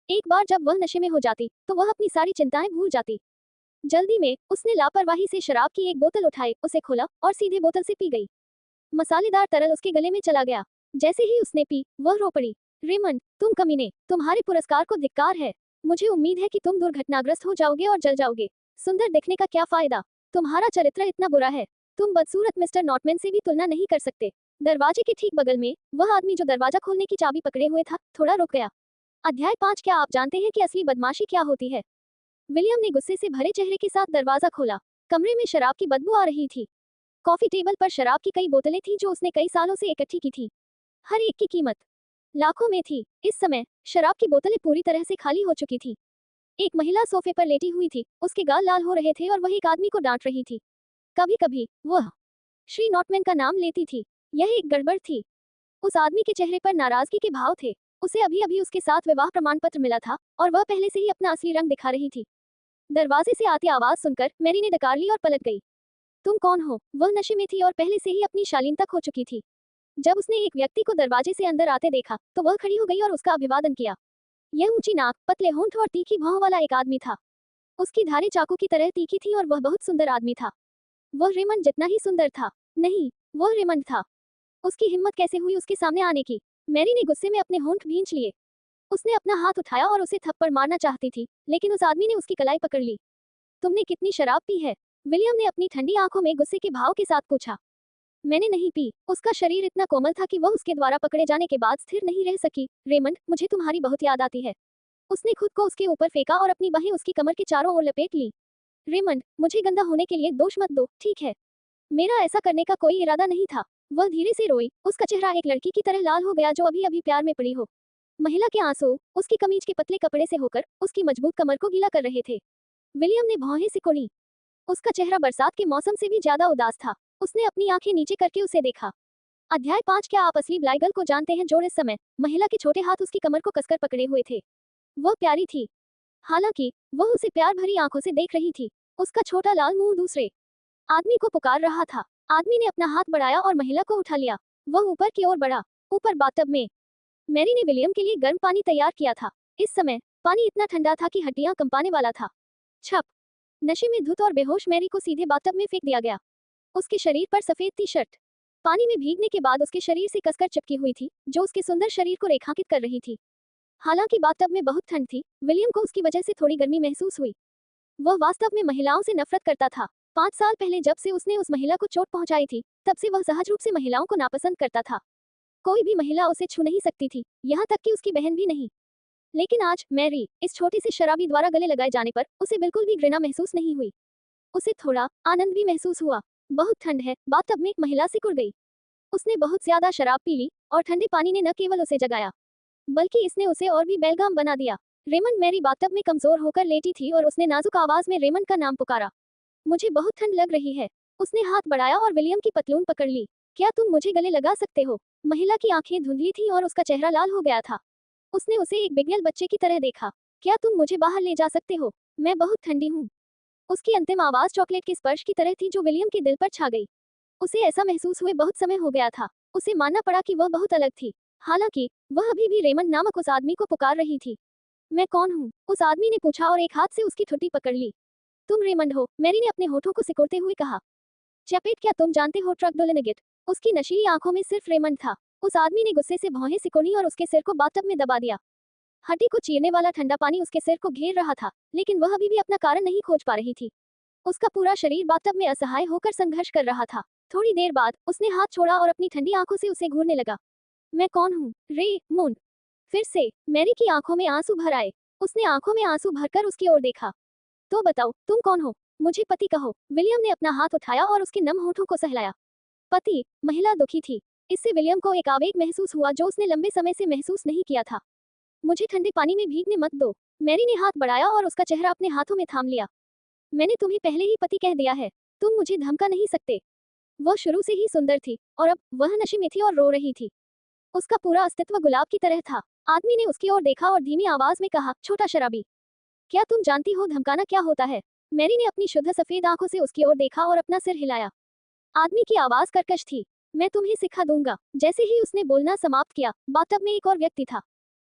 एक बार जब वह नशे में हो जाती, तो वह अपनी सारी चिंताएं भूल जाती। जल्दी में उसने लापरवाही से शराब की एक बोतल उठाई, उसे खोला और सीधे बोतल से पी गई। मसालेदार तरल उसके गले में चला गया। जैसे ही उसने पी, वह रो पड़ी। रेमंड, तुम कमीने, तुम्हारे पुरस्कार को धिक्कार है। मुझे उम्मीद है कि तुम दुर्घटनाग्रस्त हो जाओगे और जल जाओगे। सुंदर दिखने का क्या फायदा? तुम्हारा चरित्र इतना बुरा है। तुम बदसूरत मिस्टर नॉटमैन से भी तुलना नहीं कर सकते। दरवाजे के ठीक बगल में वह आदमी जो दरवाजा खोलने की चाबी पकड़े हुए था, थोड़ा रुक गया। अध्याय 5। क्या आप जानते हैं कि असली बदमाशी क्या होती है? विलियम ने गुस्से से भरे चेहरे के साथ दरवाजा खोला। कमरे में शराब की बदबू आ रही थी। कॉफी टेबल पर शराब की कई बोतलें थीं जो उसने कई सालों से इकट्ठी की थी। हर एक की कीमत लाखों में थी। इस समय शराब की बोतलें पूरी तरह से खाली हो चुकी थी। एक महिला सोफे पर लेटी हुई थी, उसके गाल लाल हो रहे थे और वह एक आदमी को डांट रही थी। कभी कभी वह श्री नॉटमैन का नाम लेती थी। यह एक गड़बड़ थी। उस आदमी के चेहरे पर नाराजगी के भाव थे। उसे अभी अभी उसके साथ विवाह प्रमाण पत्र मिला था और वह पहले से ही अपना असली रंग दिखा रही थी। दरवाजे से आती आवाज सुनकर मैरी ने डकार ली और पलट गई। तुम कौन हो? वह नशे में थी और पहले से ही अपनी शालीनता खो चुकी थी। जब उसने एक व्यक्ति को दरवाजे से अंदर आते देखा, तो वह खड़ी हो गई और उसका अभिवादन किया। यह ऊंची नाक, पतले होंठ और तीखी भौं वाला एक आदमी था। उसकी धारें चाकू की तरह तीखी थी और वह बहुत सुंदर आदमी था। वह रेमंड जितना ही सुंदर था। नहीं, वह रेमंड था। उसकी हिम्मत कैसे हुई उसके सामने आने की? मैरी ने गुस्से में अपने होंठ भींच लिए। उसने अपना हाथ उठाया और उसे थप्पड़ मारना चाहती थी, लेकिन उस आदमी ने उसकी कलाई पकड़ ली। तुमने कितनी शराब पी है? विलियम ने अपनी ठंडी आंखों में गुस्से के भाव के साथ पूछा। मैंने नहीं पी। उसका शरीर इतना कोमल था कि वह उसके द्वारा पकड़े जाने के बाद स्थिर नहीं रह सकी। रेमंड, मुझे तुम्हारी बहुत याद आती है। उसने खुद को उसके ऊपर फेंका और अपनी बाहें उसकी कमर के चारों ओर लपेट ली। रेमंड, मुझे गंदा होने के लिए दोष मत दो, ठीक है? मेरा ऐसा करने का कोई इरादा नहीं था। वह धीरे से रोई। उसका चेहरा एक लड़की की तरह लाल हो गया जो अभी अभी प्यार में पड़ी हो। महिला के आंसू उसकी कमीज के पतले कपड़े से होकर उसकी मजबूत कमर को गीला कर रहे थे। विलियम ने भौहें सिकोड़ी। उसका चेहरा बरसात के मौसम से भी ज्यादा उदास था। उसने अपनी आंखें नीचे करके उसे देखा। अध्याय 5। क्या आप असली ब्लाइगल को जानते हैं? जोड़ इस समय महिला के छोटे हाथ उसकी कमर को कसकर पकड़े हुए थे। वह प्यारी थी। हालांकि वह उसे प्यार भरी आंखों से देख रही थी। उसका छोटा लाल मुंह दूसरे आदमी को पुकार रहा था। आदमी ने अपना हाथ बढ़ाया और महिला को उठा लिया। वह ऊपर की ओर बढ़ा। ऊपर बाथटब में मैरी ने विलियम के लिए गर्म पानी तैयार किया था। इस समय पानी इतना ठंडा था कि हड्डियां कंपाने वाला था। छप नशे में धुत और बेहोश मैरी को सीधे बाथटब में फेंक दिया गया। उसके शरीर पर सफेद टी शर्ट पानी में भीगने के बाद उसके शरीर से कसकर चिपकी हुई थी, जो उसके सुंदर शरीर को रेखांकित कर रही थी। हालांकि बाथटब में बहुत ठंड थी, विलियम को उसकी वजह से थोड़ी गर्मी महसूस हुई। वह वास्तव में महिलाओं से नफरत करता था। 5 साल पहले जब से उसने उस महिला को चोट पहुंचाई थी, तब से वह सहज रूप से महिलाओं को नापसंद करता था। कोई भी महिला उसे छू नहीं सकती थी, यहाँ तक कि उसकी बहन भी नहीं। लेकिन आज मैरी इस छोटे से शराबी द्वारा गले लगाए जाने पर उसे बिल्कुल भी घृणा महसूस नहीं हुई। उसे थोड़ा आनंद भी महसूस हुआ। बहुत ठंड है, बाथटब में महिला सिकुड़ गई। उसने बहुत ज्यादा शराब पी ली और ठंडे पानी ने न केवल उसे जगाया, बल्कि इसने उसे और भी बेलगाम बना दिया। रेमंड मैरी बाथटब में कमजोर होकर लेटी थी और उसने नाजुक आवाज में रेमंड का नाम पुकारा। मुझे बहुत ठंड लग रही है। उसने हाथ बढ़ाया और विलियम की पतलून पकड़ ली। क्या तुम मुझे गले लगा सकते हो? महिला की आंखें धुंधली थी और उसका चेहरा लाल हो गया था। उसने उसे एक बिगड़ल बच्चे की तरह देखा। क्या तुम मुझे बाहर ले जा सकते हो? मैं बहुत ठंडी हूँ। उसकी अंतिम आवाज चॉकलेट के स्पर्श की तरह थी जो विलियम के दिल पर छा गई। उसे ऐसा महसूस हुए बहुत समय हो गया था। उसे मानना पड़ा कि वह बहुत अलग थी। हालांकि वह अभी भी रेमंड नामक उस आदमी को पुकार रही थी। मैं कौन हूँ? उस आदमी ने पूछा और एक हाथ से उसकी ठुड्डी पकड़ ली। तुम रेमंड हो, मैरी ने अपने होठों को सिकोड़ते हुए कहा। चैपेट, क्या तुम जानते हो ट्रक डोलेनेगेट? उसकी नशीली आंखों में सिर्फ रेमंड था। उस आदमी ने गुस्से से भौहें सिकोड़ी और उसके सिर को बाथटब में दबा दिया। हड्डी को चीरने वाला ठंडा पानी उसके सिर को घेर रहा था, लेकिन वह अभी भी अपना कारण नहीं खोज पा रही थी। उसका पूरा शरीर बाथटब में असहाय होकर संघर्ष कर रहा था। थोड़ी देर बाद उसने हाथ छोड़ा और अपनी ठंडी आंखों से उसे घूरने लगा। मैं कौन हूँ? रेमंड। फिर से मैरी की आंखों में आंसू भर आए। उसने आंखों में आंसू भरकर उसकी ओर देखा। तो बताओ, तुम कौन हो? मुझे पति कहो। विलियम ने अपना हाथ उठाया और उसके नम होठों को सहलाया। पति। महिला दुखी थी। इससे विलियम को एक आवेग महसूस हुआ जो उसने लंबे समय से महसूस नहीं किया था। मुझे ठंडे पानी में भीगने मत दो। मैरी ने हाथ बढ़ाया और उसका चेहरा अपने हाथों में थाम लिया। मैंने तुम्हें पहले ही पति कह दिया है। तुम मुझे धमका नहीं सकते। वह शुरू से ही सुंदर थी और अब वह नशे में थी और रो रही थी। उसका पूरा अस्तित्व गुलाब की तरह था। आदमी ने उसकी ओर देखा और धीमी आवाज में कहा, छोटा शराबी, क्या तुम जानती हो धमकाना क्या होता है? मैरी ने अपनी शुद्ध सफेद आंखों से उसकी ओर देखा और अपना सिर हिलाया। आदमी की आवाज कर्कश थी। मैं तुम्हें सिखा दूंगा। जैसे ही उसने बोलना समाप्त किया, बाथटब में एक और व्यक्ति था।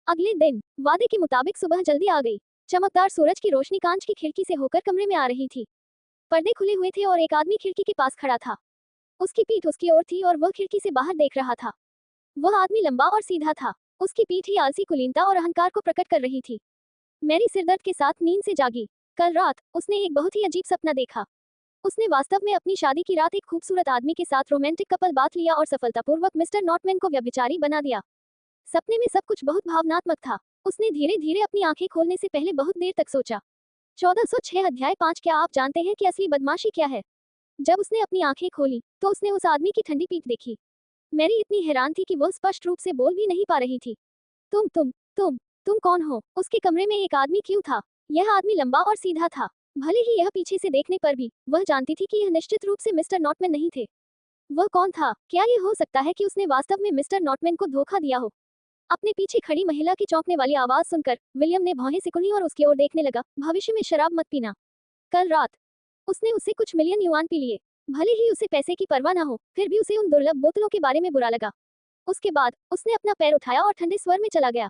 अगले दिन वादे के मुताबिक सुबह जल्दी आ गई। चमकदार सूरज की रोशनी कांच की खिड़की से होकर कमरे में आ रही थी। पर्दे खुले हुए थे और एक आदमी खिड़की के पास खड़ा था। उसकी पीठ उसकी ओर थी और वह खिड़की से बाहर देख रहा था। वह आदमी लंबा और सीधा था। उसकी पीठ ही आलसी कुलीनता और अहंकार को प्रकट कर रही थी। मैरी सिरदर्द के साथ नींद से जागी। कल रात उसने एक बहुत ही अजीब सपना देखा। उसने वास्तव में अपनी शादी की रात एक खूबसूरत आदमी के साथ रोमांटिक कपल बात लिया और सफलतापूर्वक मिस्टर नॉटमैन को व्यभिचारी बना दिया। सपने में सब कुछ बहुत भावनात्मक था। उसने धीरे धीरे अपनी आंखें खोलने से पहले बहुत देर तक सोचा। 1406 अध्याय 5। क्या आप जानते हैं कि असली बदमाशी क्या है? जब उसने अपनी आंखें खोली तो उसने उस आदमी की ठंडी पीठ देखी। मैरी इतनी हैरान थी कि वह स्पष्ट रूप से बोल भी नहीं पा रही थी। तुम कौन हो? उसके कमरे में एक आदमी क्यों था? यह आदमी लंबा और सीधा था। भले ही यह पीछे से देखने पर भी वह जानती थी कि यह निश्चित रूप से मिस्टर नॉटमैन नहीं थे। वह कौन था? क्या यह हो सकता है कि उसने वास्तव में मिस्टर नॉटमैन को धोखा दिया हो? अपने पीछे खड़ी महिला की चौंकने वाली आवाज सुनकर विलियम ने भौहें सिकुड़ी और उसकी ओर देखने लगा। भविष्य में शराब मत पीना। कल रात उसने उससे कुछ मिलियन युआन पी लिए। भले ही उसे पैसे की परवाह न हो, फिर भी उसे उन दुर्लभ बोतलों के बारे में बुरा लगा। उसके बाद उसने अपना पैर उठाया और ठंडे स्वर में चला गया।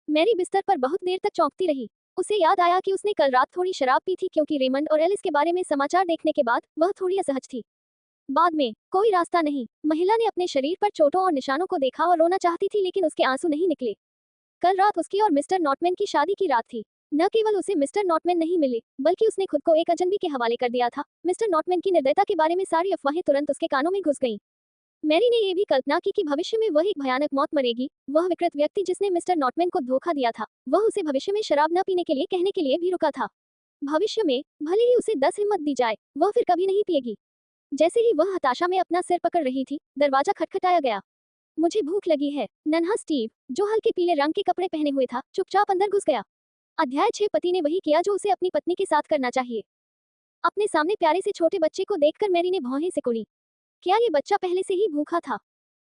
मैरी बिस्तर पर बहुत देर तक चौंकती रही। उसे याद आया कि उसने कल रात थोड़ी शराब पी थी क्योंकि रेमंड और एलिस के बारे में समाचार देखने के बाद वह थोड़ी असहज थी। बाद में कोई रास्ता नहीं। महिला ने अपने शरीर पर चोटों और निशानों को देखा और रोना चाहती थी लेकिन उसके आंसू नहीं निकले। कल रात उसकी और मिस्टर नॉटमैन की शादी की रात थी। न केवल उसे मिस्टर नॉटमैन नहीं मिले, बल्कि उसने खुद को एक अजनबी के हवाले कर दिया था। मिस्टर नॉटमैन की निर्दयता के बारे में सारी अफवाहें तुरंत उसके कानों में घुस गईं। मैरी ने ये भी कल्पना की कि भविष्य में वह एक भयानक मौत मरेगी। वह विकृत व्यक्ति जिसने मिस्टर नॉटमैन को धोखा दिया था, वह उसे भविष्य में शराब न पीने के लिए कहने के लिए भी रुका था। भविष्य में भले ही उसे 10 हिम्मत दी जाए, वह फिर कभी नहीं पिएगी। जैसे ही वह हताशा में अपना सिर पकड़ रही थी, दरवाजा खटखटाया गया। मुझे भूख लगी है। नन्हा स्टीव, जो हल्के पीले रंग के कपड़े पहने हुए था, चुपचाप अंदर घुस गया। अध्याय 6। पति ने वही किया जो उसे अपनी पत्नी के साथ करना चाहिए। अपने सामने प्यारे से छोटे बच्चे को देखकर मैरी ने भौहें सिकुड़ी। क्या ये बच्चा पहले से ही भूखा था?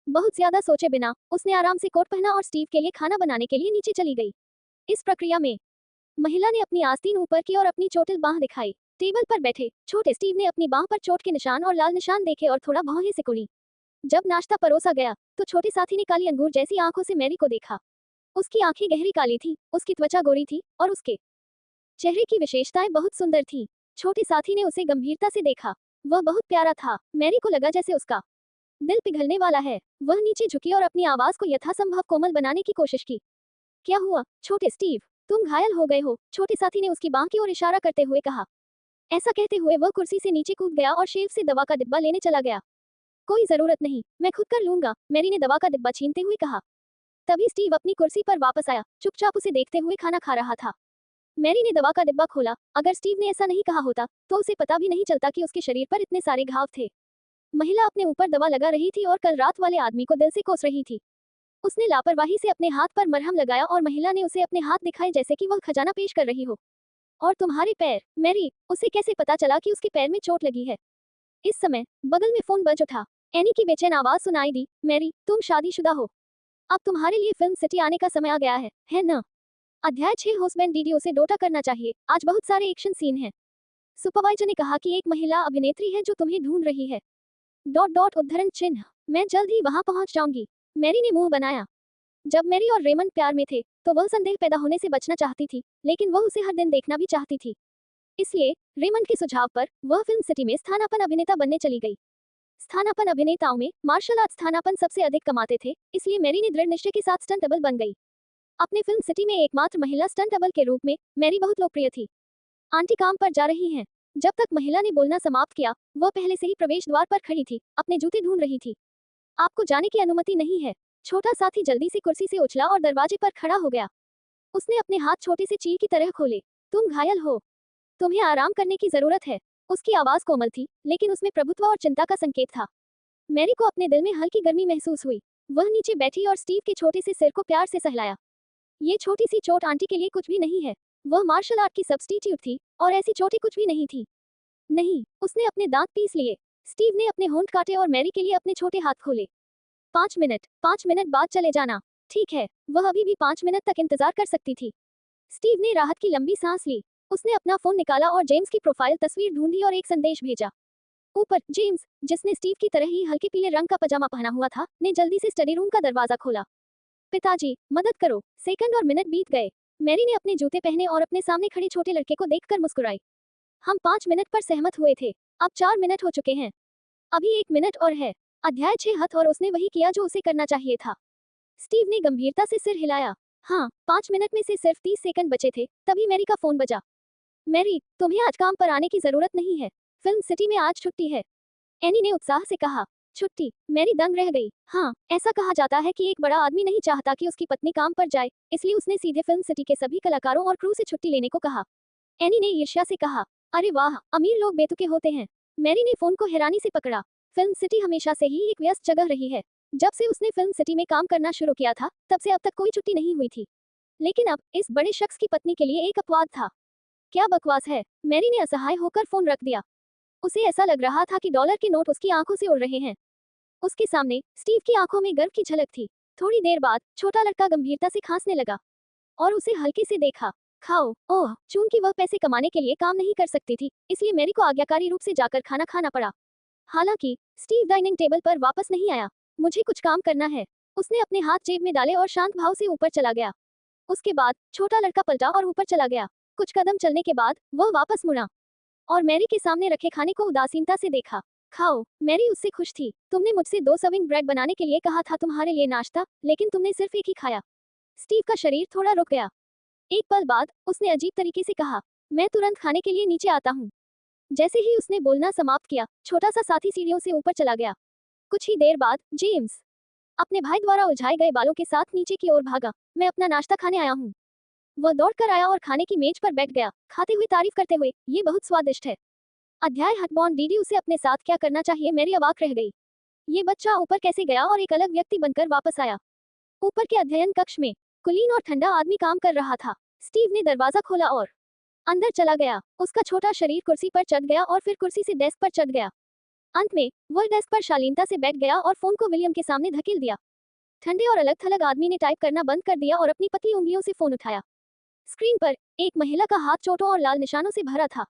बहुत ज्यादा सोचे बिना उसने आराम से कोट पहना और स्टीव के लिए खाना बनाने के लिए नीचे चली गई। इस प्रक्रिया में महिला ने अपनी आस्तीन ऊपर की और अपनी चोटिल बांह दिखाई। टेबल पर बैठे छोटे स्टीव ने अपनी बांह पर चोट के निशान और लाल निशान देखे और थोड़ा भौहें सिकुड़ी। जब नाश्ता परोसा गया तो छोटे साथी ने काली अंगूर जैसी आंखों से मैरी को देखा। उसकी आंखें गहरी काली थी, उसकी त्वचा गोरी थी और उसके चेहरे की विशेषताएं बहुत सुंदर थीं। छोटे साथी ने उसे गंभीरता से देखा। वह बहुत प्यारा था। मैरी को लगा जैसे उसका दिल पिघलने वाला है। वह नीचे झुकी और अपनी आवाज को यथासंभव कोमल बनाने की कोशिश की। क्या हुआ छोटे स्टीव? तुम घायल हो गए हो? छोटे साथी ने उसकी बांह की ओर इशारा करते हुए कहा। ऐसा कहते हुए वह कुर्सी से नीचे कूद गया और शेल्फ से दवा का डिब्बा लेने चला गया। कोई जरूरत नहीं, मैं खुद कर लूंगा, मैरी ने दवा का डिब्बा छीनते हुए कहा। तभी स्टीव अपनी कुर्सी पर वापस आया, चुपचाप उसे देखते हुए खाना खा रहा था। मैरी ने दवा का डिब्बा खोला। अगर स्टीव ने ऐसा नहीं कहा होता तो उसे पता भी नहीं चलता कि उसके शरीर पर इतने सारे घाव थे। महिला अपने ऊपर दवा लगा रही थी और कल रात वाले आदमी को दिल से कोस रही थी। उसने लापरवाही से अपने हाथ पर मरहम लगाया और महिला ने उसे अपने हाथ दिखाए जैसे कि वह खजाना पेश कर रही हो। और तुम्हारे पैर, मैरी, उसे कैसे पता चला कि उसके पैर में चोट लगी है? इस समय बगल में फोन बज उठा। एनी की बेचैन आवाज सुनाई दी। मैरी, तुम शादीशुदा हो। अब तुम्हारे लिए फिल्म सिटी आने का समय आ गया है न? अध्याय 6। हस्बैंड डीडी उसे डोटा करना चाहिए। आज बहुत सारे एक्शन सीन हैं। सुपरवाइजर ने कहा कि एक महिला अभिनेत्री है जो तुम्हें ढूंढ रही है। उद्धरण चिन्ह। मैं जल्द ही वहां पहुंच जाऊंगी। मैरी ने मुंह बनाया। जब मैरी और रेमंड प्यार में थे तो वह संदेह पैदा होने से बचना चाहती थी, लेकिन वह उसे हर दिन देखना भी चाहती थी। इसलिए रेमंड के सुझाव पर वह फिल्म सिटी में स्थानापन्न अभिनेता बनने चली गई। स्थानापन्न अभिनेताओं में मार्शल आर्ट स्थानापन्न सबसे अधिक कमाते थे, इसलिए मैरी ने दृढ़ निश्चय के साथ स्टंट डबल बन गई। अपने फिल्म सिटी में एकमात्र महिला स्टंट डबल के रूप में मैरी बहुत लोकप्रिय थी। आंटी काम पर जा रही हैं। जब तक महिला ने बोलना समाप्त किया, वह पहले से ही प्रवेश द्वार पर खड़ी थी, अपने जूते ढूंढ रही थी। आपको जाने की अनुमति नहीं है। छोटा साथी जल्दी से कुर्सी से उछला और दरवाजे पर खड़ा हो गया। उसने अपने हाथ छोटे से चील की तरह खोले। तुम घायल हो। तुम्हें आराम करने की जरूरत है। उसकी आवाज कोमल थी, लेकिन उसमें प्रभुत्व और चिंता का संकेत था। मैरी को अपने दिल में हल्की गर्मी महसूस हुई। वह नीचे बैठी और स्टीव के छोटे से सिर को प्यार से सहलाया। ये छोटी सी चोट आंटी के लिए कुछ भी नहीं है। वह मार्शल आर्ट की सब्स्टिट्यूट थी, और ऐसी चोटें कुछ भी नहीं थी। नहीं, उसने अपने दांत पीस लिए। स्टीव ने अपने होंठ काटे और मैरी के लिए अपने छोटे हाथ खोले। 5 मिनट बाद चले जाना। ठीक है, वह अभी भी 5 मिनट तक इंतजार कर सकती थी। स्टीव ने राहत की लंबी सांस ली। उसने अपना फोन निकाला और जेम्स की प्रोफाइल तस्वीर ढूंढी और एक संदेश भेजा। ऊपर जेम्स, जिसने स्टीव की तरह ही हल्के पीले रंग का पजामा पहना हुआ था, ने जल्दी से स्टडी रूम का दरवाजा खोला। पिताजी, मदद करो। सेकंड और मिनट बीत गए। मैरी ने अपने जूते पहने और अपने सामने खड़े छोटे लड़के को देखकर मुस्कुराई। हम 5 मिनट पर सहमत हुए थे। अब 4 मिनट हो चुके हैं। अभी 1 मिनट और है। अध्याय 6 हथ और उसने वही किया जो उसे करना चाहिए था। स्टीव ने गंभीरता से सिर हिलाया। हाँ, 5 मिनट में से सिर्फ 30 सेकंड बचे थे, तभी मैरी का फोन बजा। मैरी, तुम्हें आज काम पर आने की जरूरत नहीं है। फिल्म सिटी में आज छुट्टी है। एनी ने उत्साह से कहा। छुट्टी? मैरी दंग रह गई। हाँ, ऐसा कहा जाता है कि एक बड़ा आदमी नहीं चाहता कि उसकी पत्नी काम पर जाए, इसलिए उसने सीधे फिल्म सिटी के सभी कलाकारों और क्रू से छुट्टी लेने को कहा। एनी ने ईर्ष्या से कहा। अरे वाह, अमीर लोग बेतुके होते हैं। मैरी ने फोन को हैरानी से पकड़ा। फिल्म सिटी हमेशा से ही एक व्यस्त जगह रही है। जब से उसने फिल्म सिटी में काम करना शुरू किया था, तब से अब तक कोई छुट्टी नहीं हुई थी। लेकिन अब इस बड़े शख्स की पत्नी के लिए एक अपवाद था। क्या बकवास है। मैरी ने असहाय होकर फोन रख दिया। उसे ऐसा लग रहा था कि डॉलर के नोट उसकी आंखों से उड़ रहे हैं। उसके सामने स्टीव की आंखों में गर्व की झलक थी। थोड़ी देर बाद छोटा लड़का गंभीरता से खांसने लगा और उसे हल्के से देखा। खाओ। ओह, चूंकि वह पैसे कमाने के लिए काम नहीं कर सकती थी, इसलिए मैरी को आज्ञाकारी रूप से जाकर खाना खाना पड़ा। हालांकि स्टीव डाइनिंग टेबल पर वापस नहीं आया। मुझे कुछ काम करना है। उसने अपने हाथ जेब में डाले और शांत भाव से ऊपर चला गया। उसके बाद छोटा लड़का पलटा और ऊपर चला गया। कुछ कदम चलने के बाद वह वापस मुड़ा और मैरी के सामने रखे खाने को उदासीनता से देखा। खाओ। मैरी उससे खुश थी। तुमने मुझसे 2 सर्विंग ब्रेड बनाने के लिए कहा था तुम्हारे लिए नाश्ता, लेकिन तुमने सिर्फ एक ही खाया। स्टीव का शरीर थोड़ा रुक गया। एक पल बाद उसने अजीब तरीके से कहा, मैं तुरंत खाने के लिए नीचे आता हूँ। जैसे ही उसने बोलना समाप्त किया, छोटा सा साथी सीढ़ियों से ऊपर चला गया। कुछ ही देर बाद जेम्स अपने भाई द्वारा उलझाए गए बालों के साथ नीचे की ओर भागा। मैं अपना नाश्ता खाने आया हूँ। वह दौड़कर आया और खाने की मेज पर बैठ गया, खाते हुए तारीफ करते हुए, ये बहुत स्वादिष्ट है। अध्याय हटबॉन्ड डीडी उसे अपने साथ क्या करना चाहिए। मैरी अवाक रह गई। ये बच्चा ऊपर कैसे गया और एक अलग व्यक्ति बनकर वापस आया। ऊपर के अध्ययन कक्ष में कुलीन और ठंडा आदमी काम कर रहा था। स्टीव ने दरवाजा खोला और अंदर चला गया। उसका छोटा शरीर कुर्सी पर चढ़ गया और फिर कुर्सी से डेस्क पर चढ़ गया। अंत में वह डेस्क पर शालीनता से बैठ गया और फोन को विलियम के सामने धकेल दिया। ठंडे और अलग थलग आदमी ने टाइप करना बंद कर दिया और अपनी पतली उंगलियों से फोन उठाया। स्क्रीन पर एक महिला का हाथ चोटों और लाल निशानों से भरा था।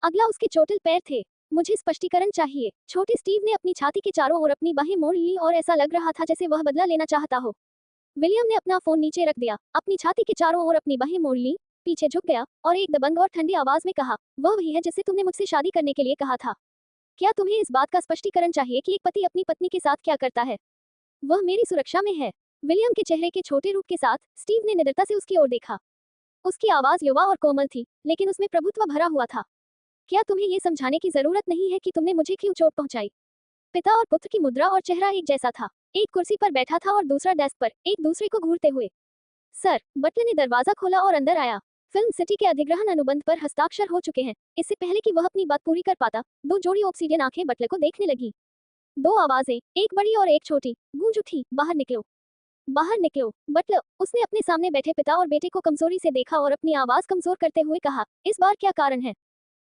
अगला उसके चोटिल पैर थे। मुझे स्पष्टीकरण चाहिए। छोटे स्टीव ने अपनी छाती के चारों ओर अपनी बाहें मोड़ ली और ऐसा लग रहा था जैसे वह बदला लेना चाहता हो। विलियम ने अपना फोन नीचे रख दिया, अपनी छाती के चारों ओर अपनी बाहें मोड़ ली, पीछे झुक गया और एक दबंग और ठंडी आवाज में कहा, वह वही है जिससे तुमने मुझसे शादी करने के लिए कहा था। क्या तुम्हें इस बात का स्पष्टीकरण चाहिए कि एक पति अपनी पत्नी के साथ क्या करता है? वह मेरी सुरक्षा में है। विलियम के चेहरे के छोटे रूप के साथ स्टीव ने निडरता से उसकी ओर देखा। उसकी आवाज युवा और कोमल थी, लेकिन उसमें प्रभुत्व भरा हुआ था। क्या तुम्हें ये समझाने की जरूरत नहीं है कि तुमने मुझे क्यों चोट पहुंचाई? पिता और पुत्र की मुद्रा और चेहरा एक जैसा था। एक कुर्सी पर बैठा था और दूसरा डेस्क पर, एक दूसरे को घूरते हुए। सर, बटलर ने दरवाजा खोला और अंदर आया। फिल्म सिटी के अधिग्रहण अनुबंध पर हस्ताक्षर हो चुके हैं। इससे पहले कि वह अपनी बात पूरी कर पाता, 2 जोड़ी ऑब्सीडियन आंखें बटलर को देखने लगी। 2 आवाजें, एक बड़ी और एक छोटी, गूंज उठी, बाहर निकलो, बाहर निकलो। बटलर, उसने अपने सामने बैठे पिता और बेटे को कमजोरी से देखा और अपनी आवाज कमजोर करते हुए कहा, इस बार क्या कारण है?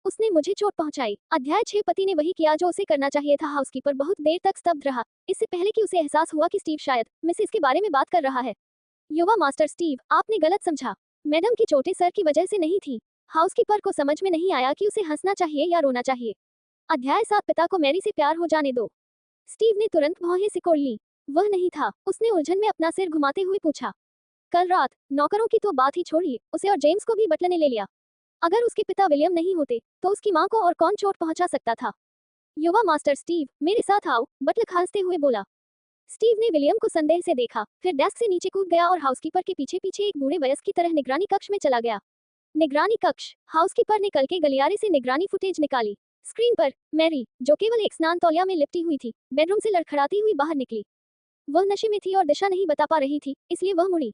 उसने मुझे चोट पहुंचाई। अध्याय 6 पति ने वही किया जो उसे करना चाहिए था। हाउसकीपर बहुत देर तक स्तब्ध रहा, इससे पहले कि उसे एहसास हुआ कि स्टीव शायद मिसेस के बारे में बात कर रहा है। युवा मास्टर स्टीव, आपने गलत समझा। मैडम की चोटें सर की वजह से नहीं थी। हाउसकीपर को समझ में नहीं आया कि उसे हंसना चाहिए या रोना चाहिए। अध्याय 7 पिता को मैरी से प्यार हो जाने दो। स्टीव ने तुरंत भौहें सिकोड़ ली। वह नहीं था। उसने उलझन में अपना सिर घुमाते हुए पूछा, कल रात नौकरों की तो बात ही छोड़िए, उसे और जेम्स को भी बटलर ने ले लिया। अगर उसके पिता विलियम नहीं होते, तो उसकी मां को और कौन चोट पहुंचा सकता था? युवा मास्टर स्टीव, मेरे साथ आओ, बटलर खांसते हुए बोला। स्टीव ने विलियम को संदेह से देखा, फिर डेस्क से नीचे कूद गया और हाउसकीपर के पीछे पीछे एक बूढ़े वयस्क की तरह निगरानी कक्ष में चला गया। निगरानी कक्ष। हाउसकीपर ने कल के गलियारे से निगरानी फुटेज निकाली। स्क्रीन पर मैरी, जो केवल एक स्नान तौलिया में लिपटी हुई थी, बेडरूम से लड़खड़ाती हुई बाहर निकली। वह नशे में थी और दिशा नहीं बता पा रही थी, इसलिए वह मुड़ी।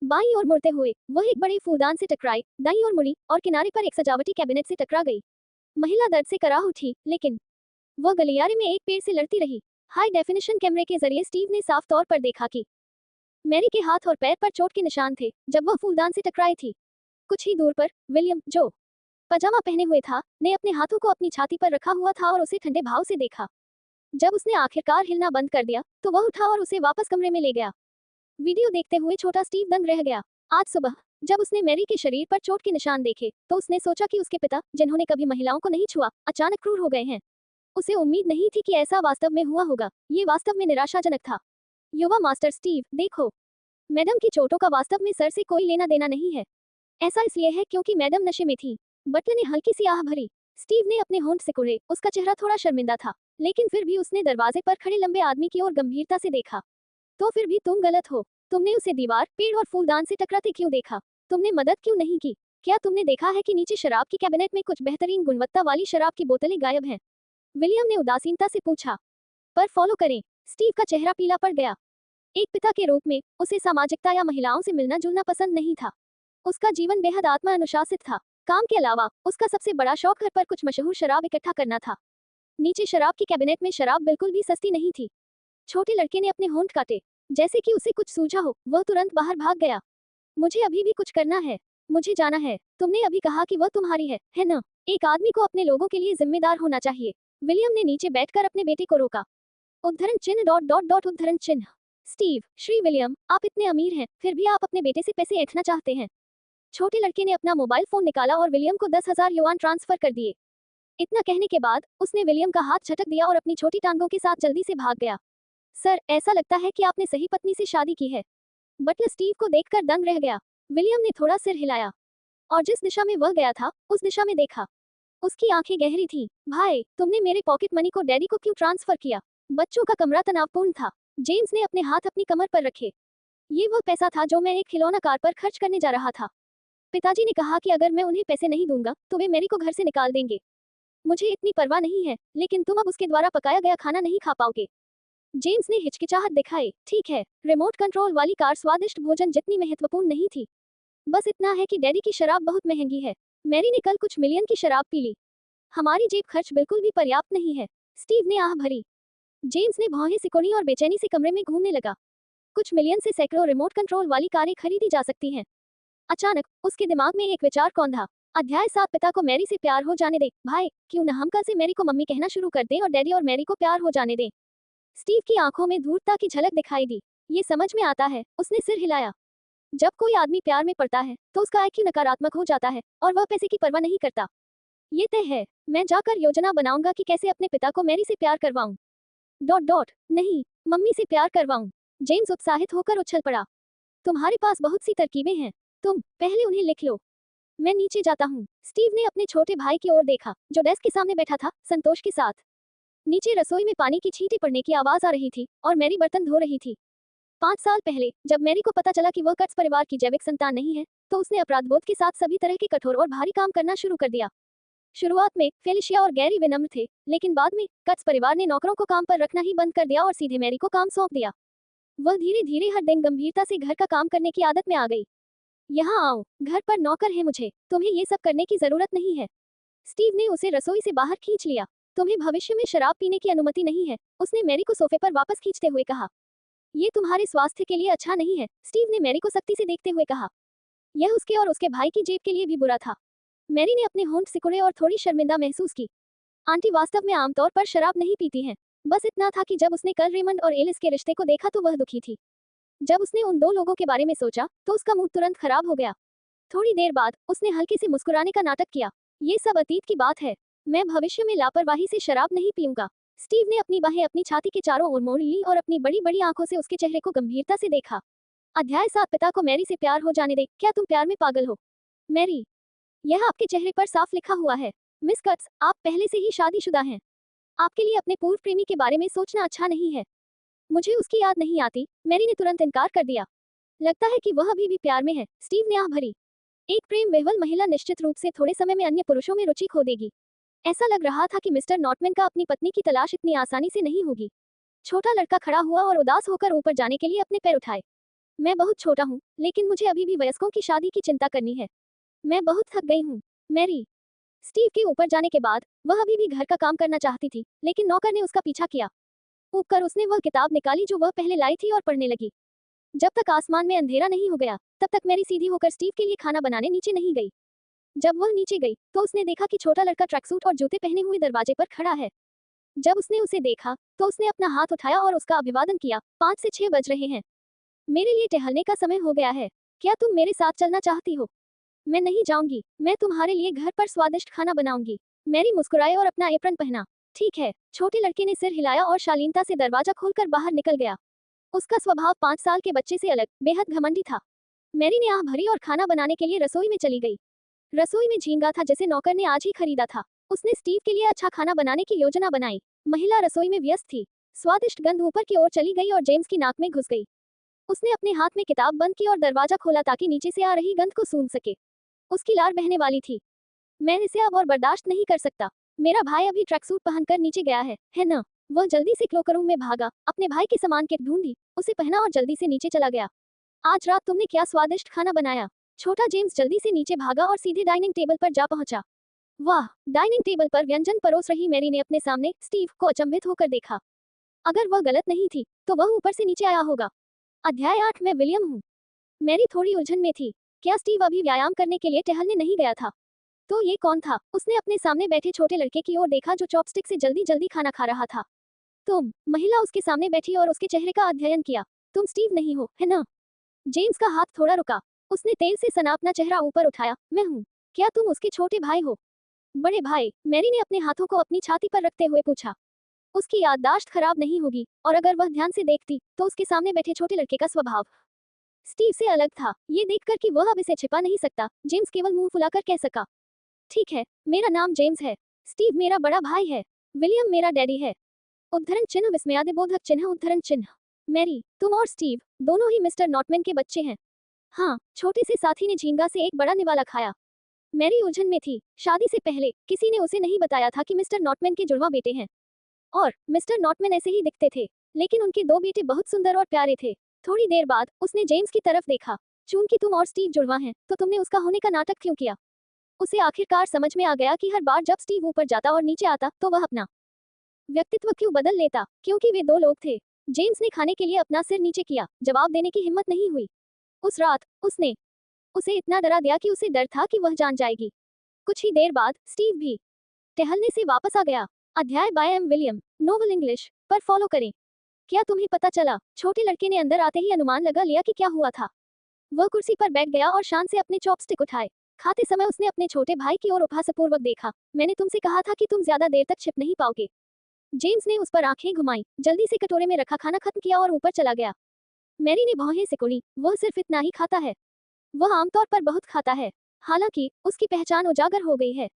बाईं ओर मुड़ते हुए वह एक बड़े फूलदान से टकराई, दाईं ओर मुड़ी और किनारे पर एक सजावटी कैबिनेट से टकरा गई। महिला दर्द से कराह उठी, लेकिन वह गलियारे में एक पेड़ से लड़ती रही। हाई डेफिनेशन कैमरे के जरिए स्टीव ने साफ तौर पर देखा कि मैरी के हाथ और पैर पर चोट के निशान थे जब वह फूलदान से टकराई थी। कुछ ही दूर पर विलियम, जो पजामा पहने हुए था, ने अपने हाथों को अपनी छाती पर रखा हुआ था और उसे ठंडे भाव से देखा। जब उसने आखिरकार हिलना बंद कर दिया तो वह उठा और उसे वापस कमरे में ले गया। वीडियो देखते हुए छोटा स्टीव दंग रह गया। आज सुबह जब उसने मैरी के शरीर पर चोट के निशान देखे तो उसने सोचा कि उसके पिता, जिन्होंने कभी महिलाओं को नहीं छुआ, अचानक क्रूर हो गए हैं। उसे उम्मीद नहीं थी कि ऐसा वास्तव में हुआ होगा। ये वास्तव में निराशाजनक था। युवा मास्टर स्टीव, देखो, मैडम की चोटों का वास्तव में सर से कोई लेना देना नहीं है। ऐसा इसलिए है क्योंकि मैडम नशे में थी। बटलर ने हल्की सी आह भरी। स्टीव ने अपने होंठ सिकुड़े। उसका चेहरा थोड़ा शर्मिंदा था, लेकिन फिर भी उसने दरवाजे पर खड़े लंबे आदमी की ओर गंभीरता से देखा। तो फिर भी तुम गलत हो। तुमने उसे दीवार, पेड़ और फूलदान से टकराते क्यों देखा? तुमने मदद क्यों नहीं की? क्या तुमने देखा है कि नीचे शराब की कैबिनेट में कुछ बेहतरीन गुणवत्ता वाली शराब की बोतलें गायब हैं? विलियम ने उदासीनता से पूछा। पर फॉलो करें। स्टीव का चेहरा पीला पड़ गया। एक पिता के रूप में उसे सामाजिकता या महिलाओं से मिलना जुलना पसंद नहीं था। उसका जीवन बेहद आत्म अनुशासित था। काम के अलावा उसका सबसे बड़ा शौक घर पर कुछ मशहूर शराब इकट्ठा करना था। नीचे शराब की कैबिनेट में शराब बिल्कुल भी सस्ती नहीं थी। छोटे लड़के ने अपने होंठ काटे, जैसे कि उसे कुछ सूझा हो। वह तुरंत बाहर भाग गया। मुझे अभी भी कुछ करना है। मुझे जाना है। तुमने अभी कहा कि वह तुम्हारी है ना? एक आदमी को अपने लोगों के लिए जिम्मेदार होना चाहिए। विलियम ने नीचे बैठकर अपने बेटे को रोका। उद्धरण चिन्ह डॉट डॉट डॉट उद्धरण चिन्ह। स्टीव, श्री विलियम, आप इतने अमीर हैं, फिर भी आप अपने बेटे से पैसे ऐंठना चाहते हैं। छोटे लड़के ने अपना मोबाइल फोन निकाला और विलियम को 10,000 युआन ट्रांसफर कर दिए। इतना कहने के बाद उसने विलियम का हाथ झटक दिया और अपनी छोटी टांगों के साथ जल्दी से भाग गया। सर, ऐसा लगता है कि आपने सही पत्नी से शादी की है। बटलर स्टीव को देखकर दंग रह गया। विलियम ने थोड़ा सिर हिलाया और जिस दिशा में वह गया था उस दिशा में देखा। उसकी आंखें गहरी थीं। भाई, तुमने मेरे पॉकेट मनी को डैडी को क्यों ट्रांसफर किया? बच्चों का कमरा तनावपूर्ण था। जेम्स ने अपने हाथ अपनी कमर पर रखे। ये वह पैसा था जो मैं एक खिलौना कार पर खर्च करने जा रहा था। पिताजी ने कहा कि अगर मैं उन्हें पैसे नहीं दूंगा तो वे मेरी को घर से निकाल देंगे। मुझे इतनी परवाह नहीं है, लेकिन तुम अब उसके द्वारा पकाया गया खाना नहीं खा पाओगे। जेम्स ने हिचकिचाहट दिखाई। ठीक है, रिमोट कंट्रोल वाली कार स्वादिष्ट भोजन जितनी महत्वपूर्ण नहीं थी। बस इतना है कि डैडी की शराब बहुत महंगी है। मैरी ने कल कुछ मिलियन की शराब पी ली। हमारी जेब खर्च बिल्कुल भी पर्याप्त नहीं है। स्टीव ने आह भरी। जेम्स ने भौहें सिकोड़ी और बेचैनी से कमरे में घूमने लगा। कुछ मिलियन से सैकड़ों रिमोट कंट्रोल वाली कारें खरीदी जा सकती हैं। अचानक उसके दिमाग में एक विचार कौंधा। अध्याय 7। पिता को मैरी से प्यार हो जाने दे। भाई, क्यों न हम कल से मैरी को मम्मी कहना शुरू कर दें और डैडी और मैरी को प्यार हो जाने दें। स्टीव की आंखों में धूर्तता की झलक दिखाई दी। ये समझ में आता है। उसने सिर हिलाया। जब कोई आदमी प्यार में पड़ता है तो उसका IQ नकारात्मक हो जाता है और वह पैसे की परवाह नहीं करता। ये तय है। मैं जाकर योजना बनाऊंगा कि कैसे अपने पिता को मैरी से प्यार करवाऊं। डॉट डॉट नहीं, मम्मी से प्यार करवाऊं। जेम्स उत्साहित होकर उछल पड़ा। तुम्हारे पास बहुत सी तरकीबें हैं। तुम पहले उन्हें लिख लो। मैं नीचे जाता हूँ। स्टीव ने अपने छोटे भाई की ओर देखा, जो डेस्क के सामने बैठा था, संतोष के साथ। नीचे रसोई में पानी की छींटे पड़ने की आवाज आ रही थी और मैरी बर्तन धो रही थी। 5 साल पहले जब मैरी को पता चला कि वह कट्स परिवार की जैविक संतान नहीं है, तो उसने अपराधबोध के साथ सभी तरह के कठोर और भारी काम करना शुरू कर दिया। शुरुआत में फेलिशिया और गैरी विनम्र थे, लेकिन बाद में कट्स परिवार ने नौकरों को काम पर रखना ही बंद कर दिया और सीधे मैरी को काम सौंप दिया। वह धीरे धीरे हर दिन गंभीरता से घर का काम करने की आदत में आ गई। यहाँ आओ, घर पर नौकर है मुझे, तुम्हें ये सब करने की जरूरत नहीं है। स्टीव ने उसे रसोई से बाहर खींच लिया। तुम्हें भविष्य में शराब पीने की अनुमति नहीं है, उसने मैरी को सोफे पर वापस खींचते हुए कहा। ये तुम्हारे स्वास्थ्य के लिए अच्छा नहीं है, स्टीव ने मैरी को सख्ती से देखते हुए कहा। यह उसके और उसके भाई की जेब के लिए भी बुरा था। मैरी ने अपने होंठ सिकुड़े और थोड़ी शर्मिंदा महसूस की। आंटी वास्तव में आमतौर पर शराब नहीं पीती हैं। बस इतना था कि जब उसने कल रेमंड और एलिस के रिश्ते को देखा तो वह दुखी थी। जब उसने उन 2 लोगों के बारे में सोचा तो उसका मूड तुरंत खराब हो गया। थोड़ी देर बाद उसने हल्के से मुस्कुराने का नाटक किया। ये सब अतीत की बात है। मैं भविष्य में लापरवाही से शराब नहीं पीऊंगा। स्टीव ने अपनी बाहें अपनी छाती के चारों ओर मोड़ ली और अपनी बड़ी बड़ी आंखों से उसके चेहरे को गंभीरता से देखा। अध्याय 7। पिता को मैरी से प्यार हो जाने दे। क्या तुम प्यार में पागल हो? मैरी, यह आपके चेहरे पर साफ लिखा हुआ है। मिस कट्स, आप पहले से ही शादीशुदा हैं। आपके लिए अपने पूर्व प्रेमी के बारे में सोचना अच्छा नहीं है। मुझे उसकी याद नहीं आती। मैरी ने तुरंत इनकार कर दिया। लगता है कि वह अभी भी प्यार में है। स्टीव ने आह भरी। एक प्रेम विह्वल महिला निश्चित रूप से थोड़े समय में अन्य पुरुषों में रुचि खो देगी। ऐसा लग रहा था कि मिस्टर नॉटमैन का अपनी पत्नी की तलाश इतनी आसानी से नहीं होगी। छोटा लड़का खड़ा हुआ और उदास होकर ऊपर जाने के लिए अपने पैर उठाए। मैं बहुत छोटा हूँ, लेकिन मुझे अभी भी वयस्कों की शादी की चिंता करनी है। मैं बहुत थक गई हूँ, मैरी। स्टीव के ऊपर जाने के बाद वह अभी भी घर का काम करना चाहती थी, लेकिन नौकर ने उसका पीछा किया। ऊपर उसने वह किताब निकाली जो वह पहले लाई थी और पढ़ने लगी। जब तक आसमान में अंधेरा नहीं हो गया, तब तक मैरी सीधी होकर स्टीव के लिए खाना बनाने नीचे नहीं गई। जब वह नीचे गई, तो उसने देखा कि छोटा लड़का ट्रैकसूट और जूते पहने हुए दरवाजे पर खड़ा है। जब उसने उसे देखा, तो उसने अपना हाथ उठाया और उसका अभिवादन किया। 5 से 6 बज रहे हैं। मेरे लिए टहलने का समय हो गया है। क्या तुम मेरे साथ चलना चाहती हो? मैं नहीं जाऊंगी। मैं तुम्हारे लिए घर पर स्वादिष्ट खाना बनाऊंगी। मैरी मुस्कुराए और अपना एप्रन पहना। ठीक है। छोटे लड़के ने सिर हिलाया और शालीनता से दरवाजा खोलकर बाहर निकल गया। उसका स्वभाव 5 साल के बच्चे से अलग, बेहद घमंडी था। मैरी ने आह भरी और खाना बनाने के लिए रसोई में चली गई। रसोई में झींगा था जिसे नौकर ने आज ही खरीदा था। उसने स्टीव के लिए अच्छा खाना बनाने की योजना बनाई। महिला रसोई में व्यस्त थी। स्वादिष्ट गंध ऊपर की ओर चली गई और जेम्स की नाक में घुस गई। उसने अपने हाथ में किताब बंद की और दरवाजा खोला ताकि नीचे से आ रही गंध को सूंघ सके। उसकी लार बहने वाली थी। मैं इसे अब और बर्दाश्त नहीं कर सकता। मेरा भाई अभी ट्रैकसूट पहनकर नीचे गया है ना? वह जल्दी से क्लोकर रूम में भागा, अपने भाई के सामान किट ढूंढी, उसे पहना और जल्दी से नीचे चला गया। आज रात तुमने क्या स्वादिष्ट खाना बनाया? छोटा जेम्स जल्दी से नीचे भागा और सीधे डाइनिंग टेबल पर जा पहुंचा। वाह! डाइनिंग टेबल पर व्यंजन परोस रही मैरी ने अपने सामने स्टीव को अचंभित होकर देखा। अगर वह गलत नहीं थी, तो वह ऊपर से नीचे आया होगा। अध्याय 8 में विलियम हूँ। मैरी थोड़ी उलझन में थी। क्या स्टीव अभी व्यायाम करने के लिए टहलने नहीं गया था? तो ये कौन था? उसने अपने सामने बैठे छोटे लड़के की ओर देखा जो चॉपस्टिक से जल्दी जल्दी खाना खा रहा था। तुम, महिला उसके सामने बैठी और उसके चेहरे का अध्ययन किया। तुम स्टीव नहीं हो, है ना? जेम्स का हाथ थोड़ा रुका। उसने तेल से सना अपना चेहरा ऊपर उठाया। मैं हूँ। क्या तुम उसके छोटे भाई हो? बड़े भाई, मैरी ने अपने हाथों को अपनी छाती पर रखते हुए पूछा। उसकी याददाश्त खराब नहीं होगी, और अगर वह ध्यान से देखती, तो उसके सामने बैठे छोटे लड़के का स्वभाव स्टीव से अलग था। ये देखकर कि वह अब इसे छिपा नहीं सकता, जेम्स केवल मुंह फुलाकर कह सका, ठीक है, मेरा नाम जेम्स है। स्टीव मेरा बड़ा भाई है। विलियम मेरा डैडी है। उद्धरण चिन्ह विस्मयादिबोधक चिन्ह उद्धरण चिन्ह। मैरी, तुम और स्टीव दोनों ही मिस्टर नॉटमैन के बच्चे हैं। हाँ, छोटे से साथी ने झींगा से एक बड़ा निवाला खाया। मैरी उलझन में थी। शादी से पहले किसी ने उसे नहीं बताया था कि मिस्टर नॉटमैन के जुड़वा बेटे हैं। और मिस्टर नॉटमैन ऐसे ही दिखते थे, लेकिन उनके 2 बेटे बहुत सुंदर और प्यारे थे। थोड़ी देर बाद उसने जेम्स की तरफ देखा। चूंकि तुम और स्टीव जुड़वा हैं, तो तुमने उसका होने का नाटक क्यों किया? उसे आखिरकार समझ में आ गया कि हर बार जब स्टीव ऊपर जाता और नीचे आता, तो वह अपना व्यक्तित्व क्यों बदल लेता, क्योंकि वे 2 लोग थे। जेम्स ने खाने के लिए अपना सिर नीचे किया। जवाब देने की हिम्मत नहीं हुई। उस रात उसने उसे इतना डरा दिया कि उसे डर था कि वह जान जाएगी। कुछ ही देर बाद स्टीव भी टहलने से वापस आ गया। अध्याय by M William, novel English पर फॉलो करें। क्या तुम्हें पता चला? छोटे लड़के ने अंदर आते ही अनुमान लगा लिया कि क्या हुआ था। वह कुर्सी पर बैठ गया और शान से अपने चॉपस्टिक उठाए। खाते समय उसने अपने छोटे भाई की ओर उपहासपूर्वक देखा। मैंने तुमसे कहा था कि तुम ज्यादा देर तक छिप नहीं पाओगे। जेम्स ने उस पर आंखें घुमाई, जल्दी से कटोरे में रखा खाना खत्म किया और ऊपर चला गया। मैरी ने भौहें सिकुड़ी। वह सिर्फ इतना ही खाता है। वह आमतौर पर बहुत खाता है। हालांकि उसकी पहचान उजागर हो गई है।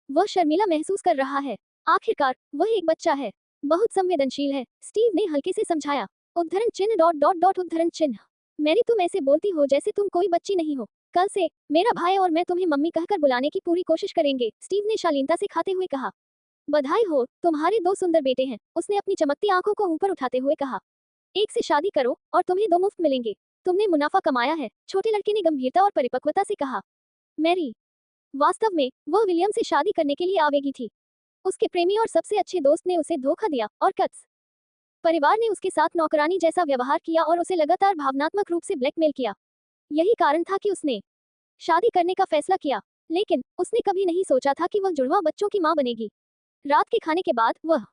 वह शर्मिला महसूस कर रहा है। आखिरकार वह एक बच्चा है, बहुत संवेदनशील है। स्टीव ने हल्के से समझाया। उद्धरण चिन्ह डॉट डॉट डॉट उद्धरण चिन्ह। मैरी, तुम ऐसे बोलती हो जैसे तुम कोई बच्ची नहीं हो। कल से मेरा भाई और मैं तुम्हें मम्मी कहकर बुलाने की पूरी कोशिश करेंगे, स्टीव ने शालीनता से खाते हुए कहा। बधाई हो, तुम्हारे 2 सुंदर बेटे हैं, उसने अपनी चमकती आंखों को ऊपर उठाते हुए कहा। एक से शादी करो और तुम्हें 2 मुफ्त मिलेंगे। तुमने मुनाफा कमाया है, छोटे लड़के ने गंभीरता और परिपक्वता से कहा। मैरी, वास्तव में वह विलियम से शादी करने के लिए आवेगी थी। उसके प्रेमी और सबसे अच्छे दोस्त ने उसे धोखा दिया और कत्स परिवार ने उसके साथ नौकरानी जैसा व्यवहार किया और उसे लगातार भावनात्मक रूप से ब्लैकमेल किया। यही कारण था कि उसने शादी करने का फैसला किया, लेकिन उसने कभी नहीं सोचा था कि वह जुड़वा बच्चों की मां बनेगी। रात के खाने के बाद वह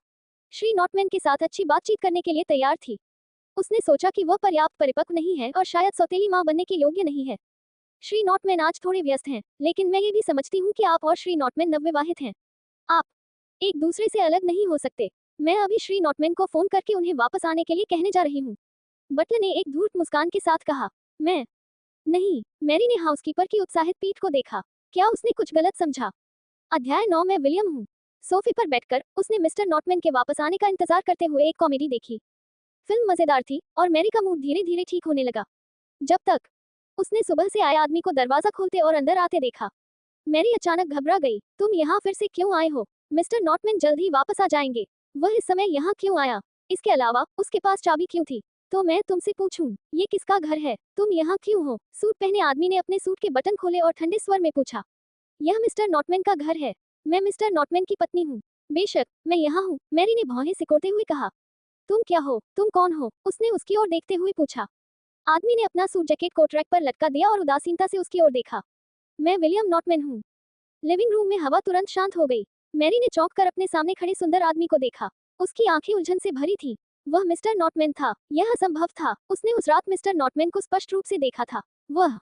श्री नॉटमैन के साथ अच्छी बातचीत करने के लिए तैयार थी। उसने सोचा कि वह पर्याप्त परिपक्व नहीं है और शायद सौतेली मां बनने के योग्य नहीं है। श्री नॉटमैन आज थोड़े व्यस्त हैं, लेकिन मैं ये भी समझती हूँ कि आप और श्री नॉटमैन नवविवाहित हैं। आप एक दूसरे से अलग नहीं हो सकते। मैं अभी श्री नॉटमैन को फोन करके उन्हें वापस आने के लिए कहने जा रही हूँ। बटलर ने एक धूर्त मुस्कान के साथ कहा। मैं नहीं। मैरी ने हाउसकीपर की उत्साहित पीठ को देखा। क्या उसने कुछ गलत समझा? अध्याय 9 में विलियम हूँ। सोफे पर बैठकर उसने मिस्टर नॉटमैन के वापस आने का इंतजार करते हुए एक कॉमेडी देखी। फिल्म मजेदार थी और मैरी का मूड धीरे धीरे ठीक होने लगा। जब तक उसने सुबह से आए आदमी को दरवाजा खोलते और अंदर आते देखा। मैरी अचानक घबरा गई। तुम यहाँ फिर से क्यों आए हो? मिस्टर नॉटमैन जल्द ही वापस आ जाएंगे। वह इस समय यहाँ क्यों आया? इसके अलावा उसके पास चाबी क्यों थी? तो मैं तुमसे पूछूं, ये किसका घर है? तुम यहाँ क्यों हो? सूट पहने आदमी ने अपने सूट के बटन खोले और ठंडे स्वर में पूछा। यह मिस्टर नॉटमैन का घर है। मैं मिस्टर नॉटमैन की पत्नी हूँ। बेशक, मैं यहाँ हूँ, मैरी ने भौहें सिकोड़ते हुए कहा। तुम क्या हो? तुम कौन हो? उसने उसकी ओर देखते हुए पूछा। आदमी ने अपना सूट जैकेट कोट रैक पर लटका दिया और उदासीनता से उसकी ओर देखा। मैं विलियम नॉटमैन हूँ। लिविंग रूम में हवा तुरंत शांत हो गई। मैरी ने चौंक कर अपने सामने खड़े सुंदर आदमी को देखा। उसकी आंखें उलझन से भरी थी। वह मिस्टर नॉटमैन था। यह असंभव था। उसने उस रात मिस्टर नॉटमैन को स्पष्ट रूप से देखा था। वह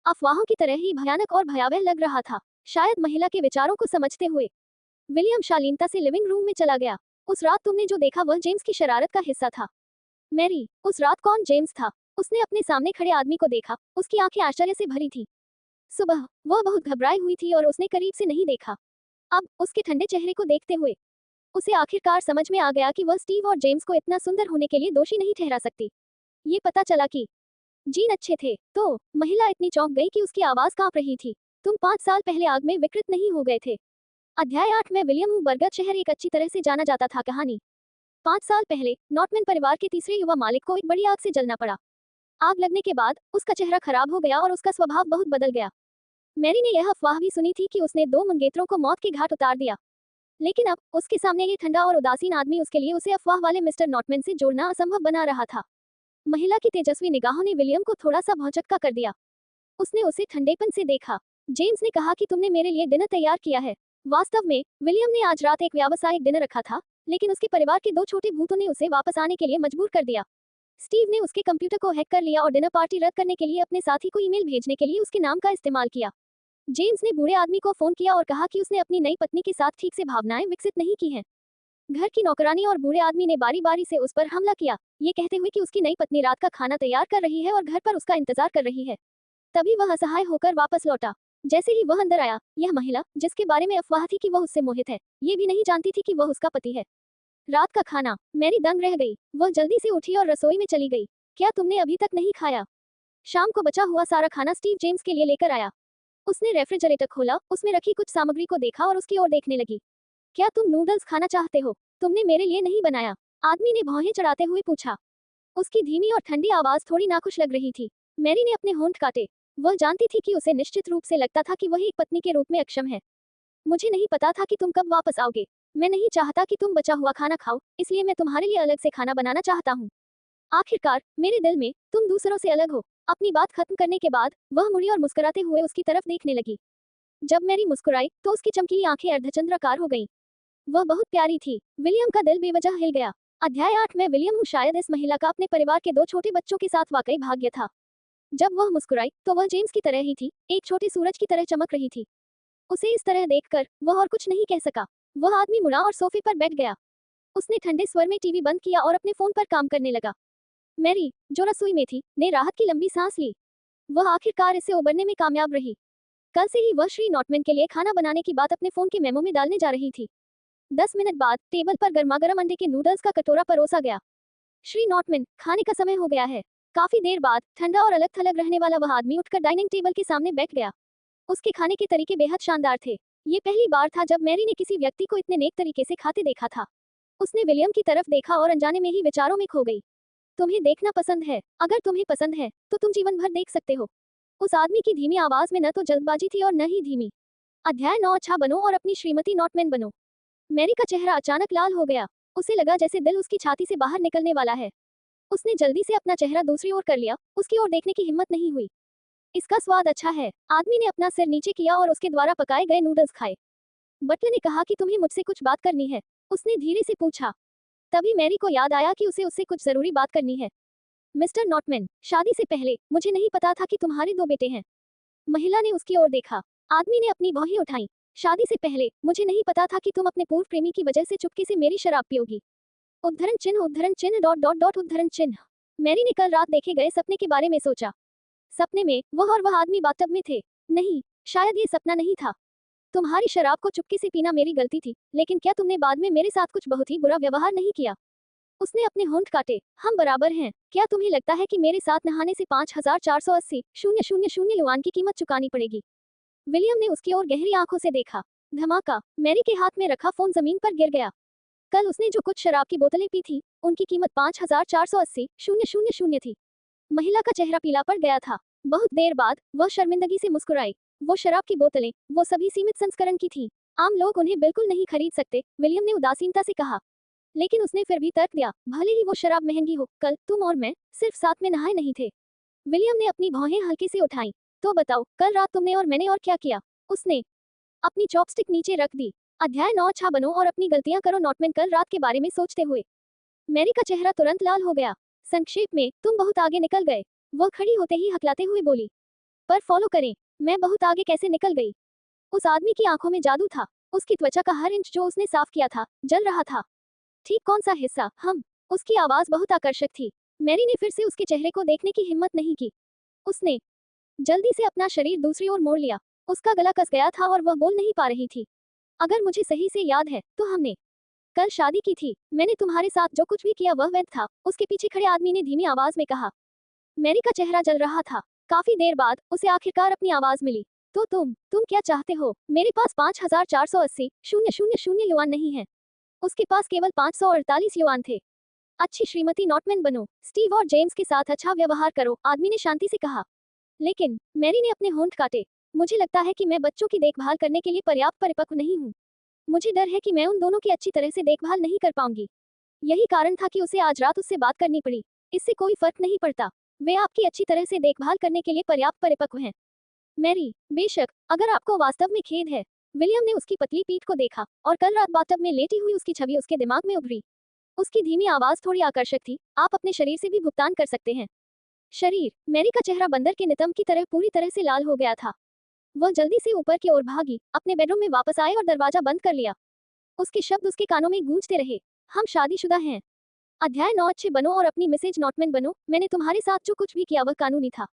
अफवाहों की तरह ही भयानक और भयावह लग रहा था। शायद महिला के विचारों को समझते हुए विलियम शालीनता से लिविंग रूम में चला गया। उस रात तुमने जो देखा वह जेम्स की शरारत का हिस्सा था। मैरी, उस रात कौन जेम्स था? उसने अपने सामने खड़े आदमी को देखा। उसकी आंखें आश्चर्य से भरी थी। सुबह वह बहुत घबराई हुई थी और उसने करीब से नहीं देखा। अब उसके ठंडे चेहरे को देखते हुए उसे आखिरकार समझ में आ गया कि वह स्टीव और जेम्स को इतना सुंदर होने के लिए दोषी नहीं ठहरा सकती। ये पता चला कि जीन अच्छे थे। तो महिला इतनी चौंक गई कि उसकी आवाज कांप रही थी। तुम 5 साल पहले आग में विकृत नहीं हो गए थे। अध्याय 8 में विलियम बर्गद शहर एक अच्छी तरह से जाना जाता था। कहानी 5 साल पहले नॉटमैन परिवार के तीसरे युवा मालिक को एक बड़ी आग से जलना पड़ा। आग लगने के बाद उसका चेहरा खराब हो गया और उसका स्वभाव बहुत बदल गया। मैरी ने यह अफवाह भी सुनी थी कि उसने 2 मंगेतरों को मौत के घाट उतार दिया। लेकिन अब उसके सामने ये ठंडा और उदासीन आदमी उसके लिए उसे अफवाह वाले मिस्टर नॉटमैन से जोड़ना असंभव बना रहा था। महिला की तेजस्वी निगाहों ने विलियम को थोड़ा सा भौचक्का कर दिया। उसने उसे ठंडेपन से देखा। जेम्स ने कहा कि तुमने मेरे लिए डिनर तैयार किया है। वास्तव में विलियम ने आज रात एक व्यावसायिक डिनर रखा था, लेकिन उसके परिवार के 2 छोटे भूतों ने उसे वापस आने के लिए मजबूर कर दिया। स्टीव ने उसके कंप्यूटर को हैक कर लिया और डिनर पार्टी रद्द करने के लिए अपने साथी को ईमेल भेजने के लिए उसके नाम का इस्तेमाल किया। जेम्स ने बूढ़े आदमी को फोन किया और कहा कि उसने अपनी नई पत्नी के साथ ठीक से भावनाएं विकसित नहीं की हैं। घर की नौकरानी और बूढ़े आदमी ने बारी बारी से उस पर हमला किया, ये कहते हुए कि उसकी नई पत्नी रात का खाना तैयार कर रही है और घर पर उसका इंतजार कर रही है। तभी वह असहाय होकर वापस लौटा। जैसे ही वह अंदर आया, यह महिला, जिसके बारे में अफवाह थी कि वह उससे मोहित है, ये भी नहीं जानती थी कि वह उसका पति है। रात का खाना, मैरी दंग रह गई। वह जल्दी से उठी और रसोई में चली गई। क्या तुमने अभी तक नहीं खाया? शाम को बचा हुआ सारा खाना स्टीव जेम्स के लिए लेकर आया। उसने रेफ्रिजरेटर खोला, उसमें रखी कुछ सामग्री को देखा और उसकी ओर देखने लगी। क्या तुम नूडल्स खाना चाहते हो? तुमने मेरे लिए नहीं बनाया? आदमी ने भौहें चढ़ाते हुए पूछा। उसकी धीमी और ठंडी आवाज थोड़ी नाखुश लग रही थी। मैरी ने अपने होंठ काटे। वह जानती थी कि उसे निश्चित रूप से लगता था कि वह एक पत्नी के रूप में अक्षम है। मुझे नहीं पता था कि तुम कब वापस आओगे। मैं नहीं चाहता कि तुम बचा हुआ खाना खाओ, इसलिए मैं तुम्हारे लिए अलग से खाना बनाना चाहता हूँ। आखिरकार मेरे दिल में तुम दूसरों से अलग हो। अपनी बात खत्म करने के बाद वह मुड़ी और मुस्कुराते हुए उसकी तरफ देखने लगी। जब मैरी मुस्कुराई तो उसकी चमकीली आंखें अर्धचंद्राकार हो गईं। वह बहुत प्यारी थी। विलियम का दिल बेवजह हिल गया। अध्याय 8 में विलियम हूँ। शायद इस महिला का अपने परिवार के 2 छोटे बच्चों के साथ वाकई भाग्य था। जब वह मुस्कुराई तो वह जेम्स की तरह ही थी, एक छोटे सूरज की तरह चमक रही थी। उसे इस तरह देखकर वह और कुछ नहीं कह सका। वह आदमी मुड़ा और सोफे पर बैठ गया। उसने ठंडे स्वर में टीवी बंद किया और अपने फोन पर काम करने लगा। मैरी, जो रसोई में थी, ने राहत की लंबी सांस ली। वह आखिरकार इससे उबरने में कामयाब रही। कल से ही वह श्री नॉटमैन के लिए खाना बनाने की बात अपने फोन के मेमो में डालने जा रही थी। 10 मिनट बाद टेबल पर गर्मागर्म अंडे के नूडल्स का कटोरा परोसा गया। श्री नॉटमैन, खाने का समय हो गया है। काफी देर बाद ठंडा और अलग थलग रहने वाला वह आदमी उठकर डाइनिंग टेबल के सामने बैठ गया। उसके खाने के तरीके बेहद शानदार थे। ये पहली बार था जब मैरी ने किसी व्यक्ति को इतने नेक तरीके से खाते देखा था। उसने विलियम की तरफ देखा और अनजाने में ही विचारों में खो गई। तुम्हें देखना पसंद है? अगर तुम्हें पसंद है तो तुम जीवन भर देख सकते हो। उस आदमी की धीमी आवाज में न तो जल्दबाजी थी और न ही धीमी। अध्याय 9 अच्छा बनो और अपनी श्रीमती नॉटमैन बनो। मैरी का चेहरा अचानक लाल हो गया। उसे लगा जैसे दिल उसकी छाती से बाहर निकलने वाला है। उसने जल्दी से अपना चेहरा दूसरी ओर कर लिया। उसकी ओर देखने की हिम्मत नहीं हुई। इसका स्वाद अच्छा है। आदमी ने अपना सिर नीचे किया और उसके द्वारा पकाए गए नूडल्स खाए। बटलर ने कहा कि तुम्हें मुझसे कुछ बात करनी है। उसने धीरे से पूछा। तभी मैरी को याद आया कि उसे उससे कुछ जरूरी बात करनी है। मिस्टर नॉटमैन, शादी से पहले मुझे नहीं पता था कि तुम्हारे 2 बेटे हैं। महिला ने उसकी ओर देखा। आदमी ने अपनी भौहें उठाई। शादी से पहले मुझे नहीं पता था कि तुम अपने पूर्व प्रेमी की वजह से चुपके से मेरी शराब पियोगी। उद्धरण चिन्ह डॉट डॉट डॉट उद्धरण चिन्ह। मैरी ने कल रात देखे गए सपने के बारे में सोचा। सपने में वह और वह आदमी बाथटब में थे। नहीं, शायद ये सपना नहीं था। तुम्हारी शराब को चुपके से पीना मेरी गलती थी, लेकिन क्या तुमने बाद में मेरे साथ कुछ बहुत ही बुरा व्यवहार नहीं किया? उसने अपने होंठ काटे। हम बराबर हैं। क्या तुम्हें लगता है कि मेरे साथ नहाने से 5480,000 युआन की कीमत चुकानी पड़ेगी? विलियम ने उसकी ओर गहरी आंखों से देखा। धमाका। मैरी के हाथ में रखा फोन जमीन पर गिर गया। कल उसने जो कुछ शराब की बोतलें पी थी, उनकी कीमत 5480,000 थी। महिला का चेहरा पीला पड़ गया था। बहुत देर बाद वह शर्मिंदगी से मुस्कुराई। वो शराब की बोतलें, वो सभी सीमित संस्करण की थी। आम लोग उन्हें बिल्कुल नहीं खरीद सकते, विलियम ने उदासीनता से कहा। लेकिन उसने फिर भी तर्क दिया, भले ही वो शराब महंगी हो, कल तुम और मैं सिर्फ साथ में नहाए नहीं थे। विलियम ने अपनी भौहें हल्की से उठाई। तो बताओ, कल रात तुमने और मैंने और क्या किया? उसने अपनी चॉपस्टिक नीचे रख दी। अध्याय 9 अच्छा बनो और अपनी गलतियां करो नॉटमैन कल रात के बारे में सोचते हुए। मैरी का चेहरा तुरंत लाल हो गया। संक्षेप में, तुम बहुत आगे निकल गए। वह खड़ी होते ही हकलाते हुए बोली। पर फॉलो करें। मैं बहुत आगे कैसे निकल गई? उस आदमी की आंखों में जादू था। उसकी त्वचा का हर इंच जो उसने साफ किया था, जल रहा था। ठीक कौन सा हिस्सा? हम। उसकी आवाज बहुत आकर्षक थी। मैरी ने फिर से उसके चेहरे को देखने की हिम्मत नहीं की। उसने जल्दी से अपना शरीर दूसरी ओर मोड़ लिया। उसका गला कस गया था और वह बोल नहीं पा रही थी। अगर मुझे सही से याद है, तो हमने कल शादी की थी। मैंने तुम्हारे साथ जो कुछ भी किया वह वैध था, उसके पीछे खड़े आदमी ने धीमी आवाज में कहा। मैरी का चेहरा जल रहा था। काफी देर बाद उसे आखिरकार अपनी आवाज मिली। तो तुम क्या चाहते हो? मेरे पास 5480,000 युआन नहीं है। उसके पास केवल 548 युआन थे। अच्छी श्रीमती नॉटमैन बनो, स्टीव और जेम्स के साथ अच्छा व्यवहार करो, आदमी ने शांति से कहा। लेकिन मैरी ने अपने होंठ काटे। मुझे लगता है कि मैं बच्चों की देखभाल करने के लिए पर्याप्त परिपक्व नहीं हूँ। मुझे डर है कि मैं उन दोनों की अच्छी तरह से देखभाल नहीं कर पाऊंगी। यही कारण था कि उसे आज रात उससे बात करनी पड़ी। इससे कोई फर्क नहीं पड़ता। वे आपकी अच्छी तरह से देखभाल करने के लिए पर्याप्त परिपक्व हैं। मैरी, बेशक, अगर आपको वास्तव में खेद है। विलियम ने उसकी पतली पीठ को देखा और कल रात बाथटब में लेटी हुई उसकी छवि उसके दिमाग में उभरी। उसकी धीमी आवाज थोड़ी आकर्षक थी। आप अपने शरीर से भी भुगतान कर सकते हैं। शरीर। मैरी का चेहरा बंदर के नितंब की तरह पूरी तरह से लाल हो गया था। वह जल्दी से ऊपर की ओर भागी, अपने बेडरूम में वापस आए और दरवाजा बंद कर लिया। उसके शब्द उसके कानों में गूंजते रहे। हम शादीशुदा हैं। अध्याय 9 अच्छे बनो और अपनी मिसेज नॉटमैन बनो। मैंने तुम्हारे साथ जो कुछ भी किया वह कानूनी था।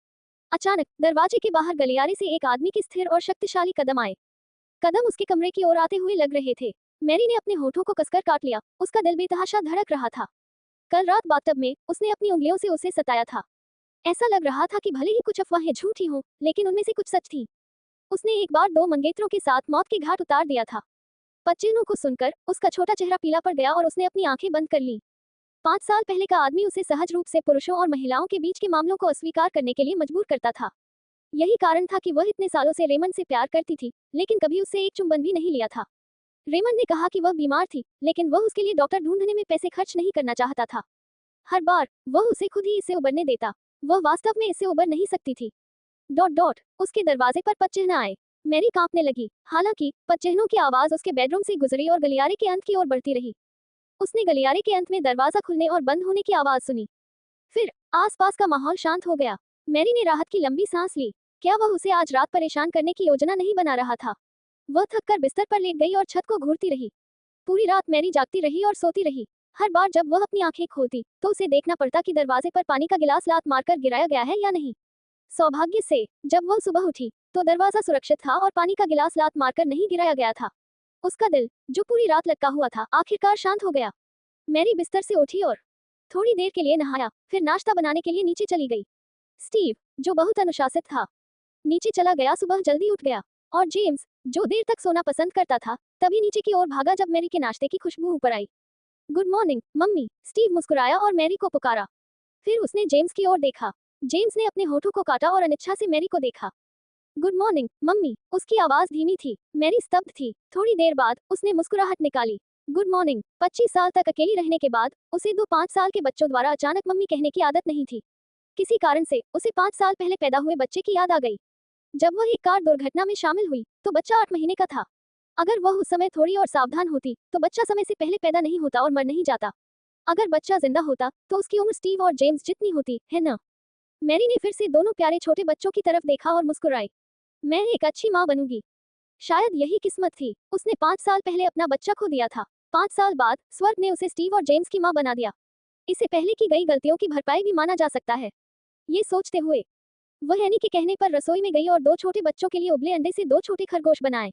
अचानक दरवाजे के बाहर गलियारे से एक आदमी के स्थिर और शक्तिशाली कदम आए। कदम उसके कमरे की ओर आते हुए लग रहे थे। मैरी ने अपने होठों को कसकर काट लिया। उसका दिल बेतहाशा धड़क रहा था। कल रात बाथटब में उसने अपनी उंगलियों से उसे सताया था। ऐसा लग रहा था कि भले ही कुछ अफवाहें झूठी हों, लेकिन उनमें से कुछ सच थी। उसने एक बार 2 मंगेतरों के साथ मौत के घाट उतार दिया था। पच्चीनों को सुनकर उसका छोटा चेहरा पीला पड़ गया और उसने अपनी आंखें बंद कर ली। 5 साल पहले का आदमी उसे सहज रूप से पुरुषों और महिलाओं के बीच के मामलों को अस्वीकार करने के लिए मजबूर करता था। यही कारण था कि वह इतने सालों से रेमंड से प्यार करती थी, लेकिन कभी उससे एक चुंबन भी नहीं लिया था। रेमंड ने कहा कि वह बीमार थी, लेकिन वह उसके लिए डॉक्टर ढूंढने में पैसे खर्च नहीं करना चाहता था। हर बार वह उसे खुद ही इससे उबरने देता। वह वास्तव में इससे उबर नहीं सकती थी। डॉट डॉट उसके दरवाजे पर पदचिह्न आए। मैरी कांपने लगी। हालांकि पदचिह्नों की आवाज उसके बेडरूम से गुजरी और गलियारे के अंत की ओर बढ़ती रही। उसने गलियारे के अंत में दरवाजा खुलने और बंद होने की आवाज सुनी। फिर आसपास का माहौल शांत हो गया। मैरी ने राहत की लंबी सांस ली। क्या वह उसे आज रात परेशान करने की योजना नहीं बना रहा था? वह थककर बिस्तर पर लेट गई और छत को घूरती रही। पूरी रात मैरी जागती रही और सोती रही। हर बार जब वह अपनी आंखें खोलती, तो उसे देखना पड़ता कि दरवाजे पर पानी का गिलास लात मारकर गिराया गया है या नहीं। सौभाग्य से जब वह सुबह उठी, तो दरवाजा सुरक्षित था और पानी का गिलास लात मारकर नहीं गिराया गया था। उसका दिल, जो पूरी रात लटका हुआ था, आखिरकार शांत हो गया। मैरी बिस्तर से उठी और थोड़ी देर के लिए नहाया, फिर नाश्ता बनाने के लिए नीचे चली गई। स्टीव, जो बहुत अनुशासित था, नीचे चला गया, सुबह जल्दी उठ गया। और जेम्स, जो देर तक सोना पसंद करता था, तभी नीचे की ओर भागा जब मैरी के नाश्ते की खुशबू ऊपर आई। गुड मॉर्निंग, मम्मी, स्टीव मुस्कुराया और मैरी को पुकारा। फिर उसने जेम्स की ओर देखा। जेम्स ने अपने होठों को काटा और अनिच्छा से मैरी को देखा। गुड मॉर्निंग, मम्मी, उसकी आवाज धीमी थी। मैरी स्तब्ध थी। थोड़ी देर बाद उसने मुस्कुराहट निकाली। Good morning. 25 साल तक अकेली रहने के बाद उसे 2 5 साल के बच्चों द्वारा अचानक मम्मी कहने की आदत नहीं थी। किसी कारण से उसे 5 साल पहले पैदा हुए बच्चे की याद आ गई। जब वह एक कार दुर्घटना में शामिल हुई, तो बच्चा 8 महीने का था। अगर वह उस समय थोड़ी और सावधान होती, तो बच्चा समय से पहले पैदा नहीं होता और मर नहीं जाता। अगर बच्चा जिंदा होता, तो उसकी उम्र स्टीव और जेम्स जितनी होती, है ना? मैरी ने फिर से दोनों प्यारे छोटे बच्चों की तरफ देखा और मुस्कुराई। मैं एक अच्छी माँ बनूंगी। शायद यही किस्मत थी। उसने 5 साल पहले अपना बच्चा खो दिया था। 5 साल बाद स्वर्ग ने उसे स्टीव और जेम्स की माँ बना दिया। इसे पहले की गई गलतियों की भरपाई भी माना जा सकता है। ये सोचते हुए वह एनी के कहने पर रसोई में गई और 2 छोटे बच्चों के लिए उबले अंडे से 2 छोटे खरगोश बनाए।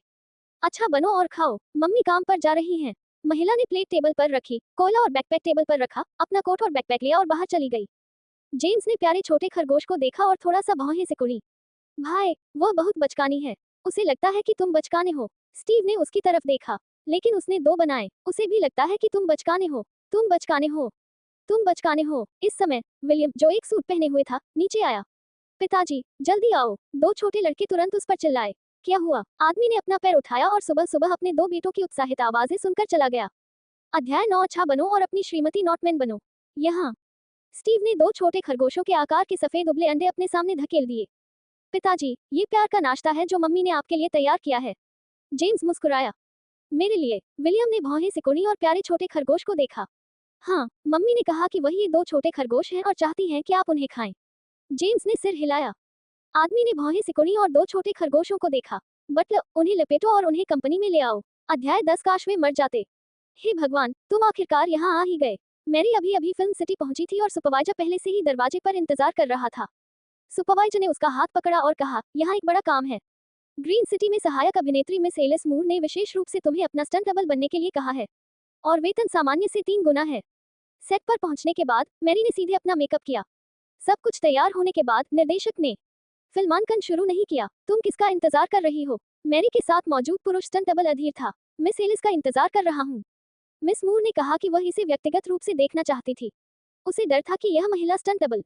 अच्छा बनो और खाओ, मम्मी काम पर जा रही हैं। महिला ने प्लेट टेबल पर रखी, कोला और बैकपैक टेबल पर रखा, अपना कोट और बैकपैक लिया और बाहर चली गई। जेम्स ने प्यारे छोटे खरगोश को देखा और थोड़ा सा भौहें से कुड़ी। भाई, वह बहुत बचकानी है। उसे लगता है कि तुम बचकाने हो। स्टीव ने उसकी तरफ देखा, लेकिन उसने दो बनाए। उसे भी लगता है कि तुम बचकाने हो। तुम बचकाने हो। तुम बचकाने हो। इस समय विलियम, जो एक सूट पहने हुए था, नीचे आया। पिताजी, जल्दी आओ। दो छोटे लड़के तुरंत उस पर चिल्लाए। क्या हुआ? आदमी ने अपना पैर उठाया और सुबह सुबह अपने दो बेटों की उत्साहित आवाजें सुनकर चला गया। अध्याय 9। अच्छा बनो और अपनी श्रीमती नॉटमैन बनो। यहाँ स्टीव ने दो छोटे खरगोशों के आकार के सफेद उबले अंडे अपने सामने धकेल दिए। पिताजी, ये प्यार का नाश्ता है जो मम्मी ने आपके लिए तैयार किया है। जेम्स मुस्कुराया। मेरे लिए? विलियम ने भौहें सिकुड़ी और प्यारे छोटे खरगोश को देखा। हाँ, मम्मी ने कहा कि वही ये दो छोटे खरगोश हैं और चाहती हैं कि आप उन्हें खाएं। जेम्स ने सिर हिलाया। आदमी ने भौहें सिकुड़ी और दो छोटे खरगोशों को देखा। बटलर, उन्हें लपेटो और उन्हें कंपनी में ले आओ। अध्याय 10। काश वे मर जाते। हे भगवान, तुम आखिरकार यहाँ आ ही गए। मैरी अभी अभी फिल्म सिटी पहुंची थी और सुपरवाइजर पहले से ही दरवाजे पर इंतजार कर रहा था। सुपरवाइजर ने उसका हाथ पकड़ा और कहा, यहाँ एक बड़ा काम है। ग्रीन सिटी में सहायक अभिनेत्री मिस एलिस मूर ने विशेष रूप से तुम्हें अपना स्टंट डबल बनने के लिए कहा है, और वेतन सामान्य से 3 गुना है। सेट पर पहुंचने के बाद मैरी ने सीधे अपना मेकअप किया। सब कुछ तैयार होने के बाद निर्देशक ने फिल्मांकन शुरू नहीं किया। तुम किसका इंतजार कर रही हो? मैरी के साथ मौजूद पुरुष स्टंट डबल अधीर था। मिस एलिस का इंतजार कर रहा हूँ। मिस मूर ने कहा कि वह इसे व्यक्तिगत रूप से देखना चाहती थी। उसे डर था कि यह महिला स्टंट डबल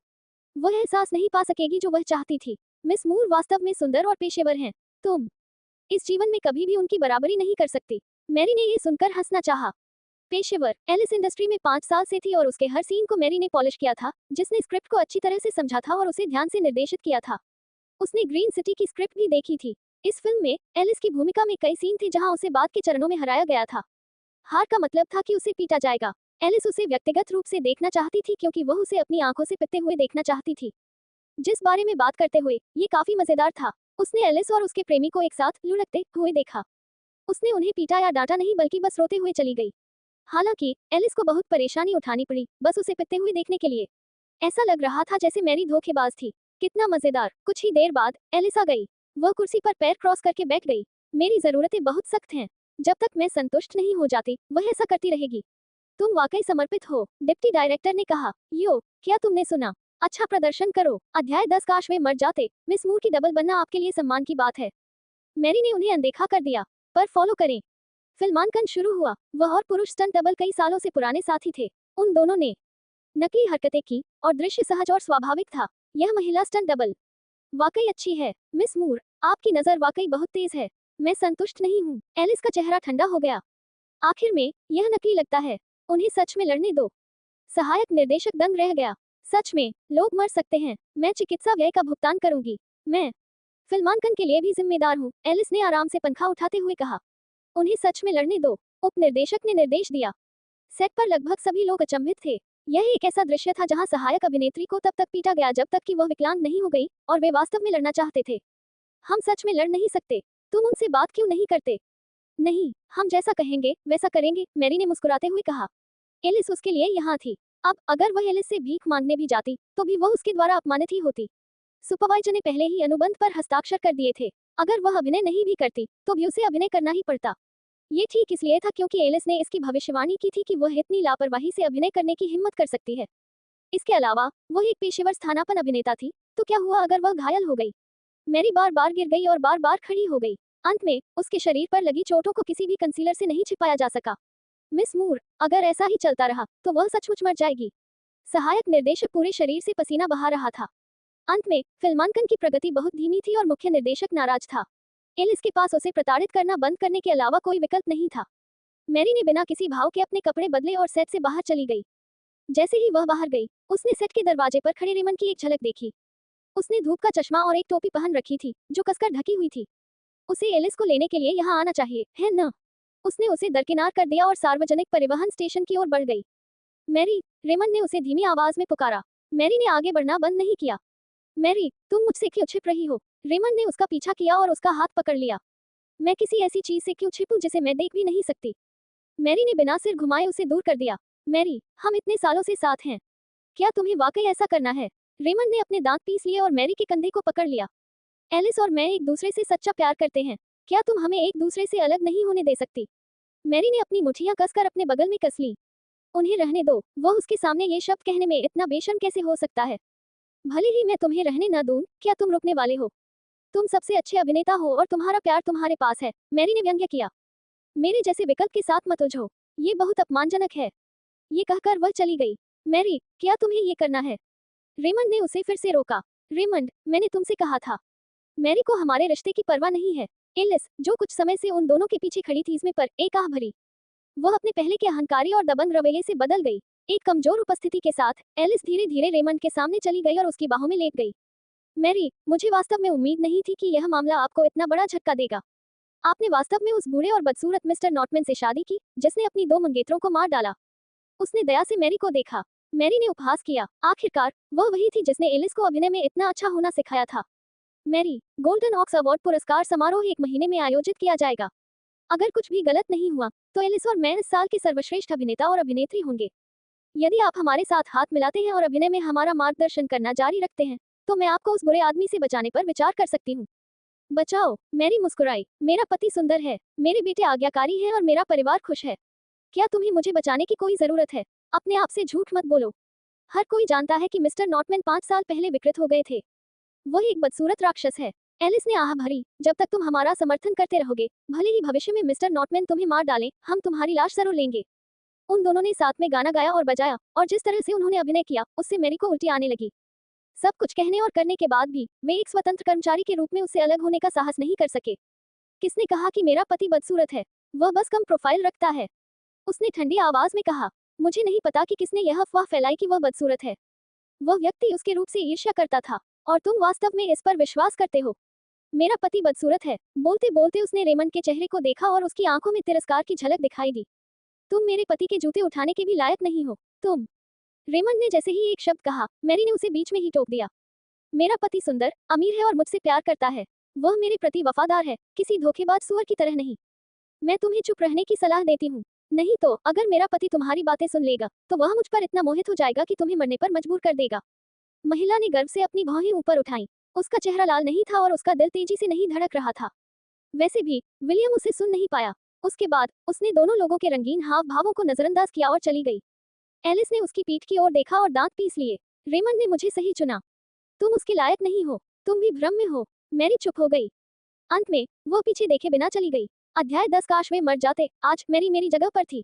वह एहसास नहीं पा सकेगी जो वह चाहती थी। मिस मूर वास्तव में सुंदर और पेशेवर हैं। तुम इस जीवन में कभी भी उनकी बराबरी नहीं कर सकती। मैरी ने यह सुनकर हंसना चाहा। पेशेवर? एलिस इंडस्ट्री में 5 साल से थी और उसके हर सीन को मैरी ने पॉलिश किया था, जिसने स्क्रिप्ट को अच्छी तरह से समझा था और उसे ध्यान से निर्देशित किया था। उसने ग्रीन सिटी की स्क्रिप्ट भी देखी थी। इस फिल्म में एलिस की भूमिका में कई सीन थे जहां उसे बाद के चरणों में हराया गया था। हार का मतलब था कि उसे पीटा जाएगा। एलिस उसे व्यक्तिगत रूप से देखना चाहती थी क्योंकि वह उसे अपनी आंखों से पिटते हुए देखना चाहती थी। जिस बारे में बात करते हुए ये काफी मजेदार था। उसने एलिस और उसके प्रेमी को एक साथ लुढ़कते हुए देखा। उसने उन्हें पीटा या डांटा नहीं, बल्कि बस रोते हुए चली गई। हालांकि एलिस को बहुत परेशानी उठानी पड़ी बस उसे पिटते हुए देखने के लिए। ऐसा लग रहा था जैसे मैरी धोखेबाज थी। कितना मजेदार। कुछ ही देर बाद एलिस आ गई। वह कुर्सी पर पैर क्रॉस करके बैठ गई। मेरी जरूरतें बहुत सख्त हैं। जब तक मैं संतुष्ट नहीं हो जाती वह ऐसा करती रहेगी। तुम वाकई समर्पित हो, डिप्टी डायरेक्टर ने कहा। यो, क्या तुमने सुना? अच्छा प्रदर्शन करो। अध्याय 10। काश वे मर जाते। मिस मूर की डबल बनना आपके लिए सम्मान की बात है। मैरी ने उन्हें अनदेखा कर दिया। पर फॉलो करें। फिल्मांकन शुरू हुआ। वह और पुरुष स्टंट डबल कई सालों से पुराने साथी थे। उन दोनों ने नकली हरकतें की और दृश्य सहज और स्वाभाविक था। यह महिला स्टंट डबल वाकई अच्छी है। मिस मूर, आपकी नजर वाकई बहुत तेज है। मैं संतुष्ट नहीं हूँ। एलिस का चेहरा ठंडा हो गया। आखिर में यह नकली लगता है। उन्हें सच में लड़ने दो। सहायक निर्देशक दंग रह गया। सच में, लोग मर सकते हैं। मैं चिकित्सा व्यय का भुगतान करूंगी। मैं फिल्मांकन के लिए भी जिम्मेदार हूँ, एलिस ने आराम से पंखा उठाते हुए कहा। उन्हें सच में लड़ने दो, उपनिर्देशक ने निर्देश दिया। सेट पर लगभग सभी लोग अचंभित थे। यह एक ऐसा दृश्य था जहां सहायक अभिनेत्री को तब तक पीटा गया जब तक कि वह विकलांग नहीं हो गई और वे वास्तव में लड़ना चाहते थे। हम सच में लड़ नहीं सकते। तुम उनसे बात क्यों नहीं करते? नहीं, हम जैसा कहेंगे वैसा करेंगे, मैरी ने मुस्कुराते हुए कहा। एलिस उसके लिए यहाँ थी। अब अगर वह एलिस से भीख मांगने भी जाती तो भी वह उसके द्वारा अपमानित ही होती। सुपरवाइजर ने पहले ही अनुबंध पर हस्ताक्षर कर दिए थे। अगर वह अभिनय नहीं भी करती तो भी उसे अभिनय करना ही पड़ता। ये ठीक इसलिए था क्योंकि एलिस ने इसकी भविष्यवाणी की थी कि वह इतनी लापरवाही से अभिनय करने की हिम्मत कर सकती है। इसके अलावा वह एक पेशेवर स्थानापन्न अभिनेता थी। तो क्या हुआ अगर वह घायल हो गई? मैरी बार बार गिर गई और बार बार खड़ी हो गई। अंत में उसके शरीर पर लगी चोटों को किसी भी कंसीलर से नहीं छिपाया जा सका। मिस मूर, अगर ऐसा ही चलता रहा तो वह सचमुच मर जाएगी। सहायक निर्देशक पूरे शरीर से पसीना बहा रहा था। अंत में फिल्मांकन की प्रगति बहुत धीमी थी और मुख्य निर्देशक नाराज था। एलिस के पास उसे प्रताड़ित करना बंद करने के अलावा कोई विकल्प नहीं था। मैरी ने बिना किसी भाव के अपने कपड़े बदले और सेट से बाहर चली गई। जैसे ही वह बाहर गई, उसने सेट के दरवाजे पर खड़े रेमन की एक झलक देखी। उसने धूप का चश्मा और एक टोपी पहन रखी थी जो कसकर ढकी हुई थी। उसे एलिस को लेने के लिए यहाँ आना चाहिए, है न? उसने उसे दरकिनार कर दिया और सार्वजनिक परिवहन स्टेशन की ओर बढ़ गई। मैरी, रेमन ने उसे धीमी आवाज में पुकारा। मैरी ने आगे बढ़ना बंद नहीं किया। मैरी, तुम मुझसे क्यों छिप रही हो? रेमन ने उसका पीछा किया और उसका हाथ पकड़ लिया। मैं किसी ऐसी चीज से क्यों छिपूं जिसे मैं देख भी नहीं सकती? मैरी ने बिना सिर घुमाए उसे दूर कर दिया। मैरी, हम इतने सालों से साथ हैं। क्या तुम्हें वाकई ऐसा करना है? रेमन ने अपने दांत पीस लिए और मैरी के कंधे को पकड़ लिया। एलिस और मैं एक दूसरे से सच्चा प्यार करते हैं। क्या तुम हमें एक दूसरे से अलग नहीं होने दे सकती? मैरी ने अपनी मुठ्ठियां कसकर अपने बगल में कस ली। उन्हें रहने दो, वह उसके सामने ये शब्द कहने में इतना बेशर्म कैसे हो सकता है? भले ही मैं तुम्हें रहने न दूं, क्या तुम रुकने वाले हो? तुम सबसे अच्छे अभिनेता हो और तुम्हारा प्यार तुम्हारे पास है, मैरी ने व्यंग्य किया। मेरे जैसे विकल्प के साथ मत उलझो, ये बहुत अपमानजनक है। ये कहकर वह चली गई। मैरी, क्या तुम्हें ये करना है? रेमंड ने उसे फिर से रोका। रेमंड, मैंने तुमसे कहा था। मैरी को हमारे रिश्ते की परवाह नहीं है। एलिस, जो कुछ समय से उन दोनों के पीछे खड़ी थी, इसमें पर एक आह भरी। वह अपने पहले के अहंकारी और दबंग रवैये से बदल गई। एक कमजोर उपस्थिति के साथ एलिस धीरे धीरे रेमंड के सामने चली गई और उसकी बाहों में लेट गई। मैरी, मुझे वास्तव में उम्मीद नहीं थी कि यह मामला आपको इतना बड़ा झटका देगा। आपने वास्तव में उस बूढ़े और बदसूरत मिस्टर नॉटमैन से शादी की, जिसने अपनी 2 मंगेतरों को मार डाला। उसने दया से मैरी को देखा। मैरी ने उपहास किया। आखिरकार वह वही थी जिसने एलिस को अभिनय में इतना अच्छा होना सिखाया था। मैरी, गोल्डन ऑक्स अवार्ड पुरस्कार समारोह 1 महीने में आयोजित किया जाएगा। अगर कुछ भी गलत नहीं हुआ तो एलिस और मैं इस साल के सर्वश्रेष्ठ अभिनेता और अभिनेत्री होंगे। यदि आप हमारे साथ हाथ मिलाते हैं और अभिनय में हमारा मार्गदर्शन करना जारी रखते हैं, तो मैं आपको उस बुरे आदमी से बचाने पर विचार कर सकती हूँ। बचाओ, मैरी मुस्कुराई। मेरा पति सुंदर है, मेरे बेटे आज्ञाकारी हैं और मेरा परिवार खुश है। क्या तुम्हें मुझे बचाने की कोई जरूरत है? अपने आप से झूठ मत बोलो। हर कोई जानता है कि मिस्टर नॉटमैन 5 साल पहले विकृत हो गए थे। वह एक बदसूरत राक्षस है। एलिस ने आह भरी। जब तक तुम हमारा समर्थन करते रहोगे, भले ही भविष्य में मिस्टर नॉटमैन तुम्हें मार डालें, हम तुम्हारी लाश जरूर लेंगे। उन दोनों ने साथ में गाना गाया और बजाया, और जिस तरह से उन्होंने अभिनय किया, उससे मैरी को उल्टी आने लगी। सब कुछ कहने और करने के बाद भी वे एक स्वतंत्र कर्मचारी के रूप में उससे अलग होने का साहस नहीं कर सके। किसने कहा कि मेरा पति बदसूरत है? वह बस कम प्रोफाइल रखता है, उसने ठंडी आवाज में कहा। मुझे नहीं पता कि किसने यह अफवाह फैलाई कि वह बदसूरत है। वह व्यक्ति उसके रूप से ईर्ष्या करता था, और तुम वास्तव में इस पर विश्वास करते हो। मेरा पति बदसूरत है। बोलते बोलते उसने रेमंड के चेहरे को देखा और उसकी आंखों में तिरस्कार की झलक दिखाई दी। तुम मेरे पति के जूते उठाने के भी लायक नहीं हो। तुम। रेमंड ने जैसे ही एक शब्द कहा, मैरी ने उसे बीच में ही टोक दिया। मेरा पति सुंदर, अमीर है और मुझसे प्यार करता है। वह मेरे प्रति वफादार है, किसी धोखेबाज सुअर की तरह नहीं। मैं तुम्हें चुप रहने की सलाह देती हूँ। नहीं तो अगर मेरा पति तुम्हारी बातें सुन लेगा, तो वह मुझ पर इतना मोहित हो जाएगा कि तुम्हें मरने पर मजबूर कर देगा। महिला ने गर्व से अपनी भौहें ऊपर उठाई। उसका चेहरा लाल नहीं था और उसका दिल तेजी से नहीं धड़क रहा था। वैसे भी विलियम उसे सुन नहीं पाया। उसके बाद उसने दोनों लोगों के रंगीन हाव भावों को नजरअंदाज किया और चली गई। एलिस ने उसकी पीठ की ओर देखा और दांत पीस लिए। रेमंड ने मुझे सही चुना। तुम उसके लायक नहीं हो। तुम भी भ्रम में हो। मैरी चुप हो गई। अंत में वो पीछे देखे बिना चली गई। अध्याय 10। काश वे मर जाते, आज मैरी मेरी जगह पर थी।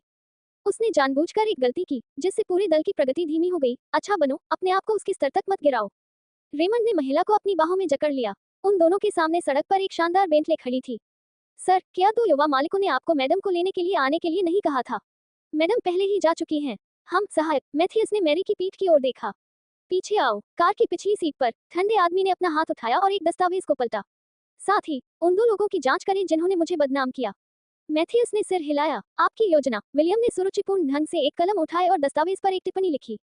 उसने जानबूझकर एक गलती की, जिससे पूरे दल की प्रगति धीमी हो गई। अच्छा बनो, अपने आप को उसके स्तर तक मत गिराओ। रेमंड ने महिला को अपनी बाहों में जकड़ लिया। उन दोनों के सामने सड़क पर एक शानदार बेंटले खड़ी थी। सर, क्या 2 युवा मालिकों ने आपको मैडम को लेने के लिए आने के लिए नहीं कहा था? मैडम पहले ही जा चुकी हैं। हम साहब। मैथियस ने मैरी की पीठ की ओर देखा। पीछे आओ। कार की पिछली सीट पर ठंडे आदमी ने अपना हाथ उठाया और एक दस्तावेज को पलटा। साथ ही उन 2 लोगों की जांच करें जिन्होंने मुझे बदनाम किया। मैथियस ने सिर हिलाया। आपकी योजना। विलियम ने सुरुचिपूर्ण ढंग से एक कलम उठाए और दस्तावेज पर एक टिप्पणी लिखी।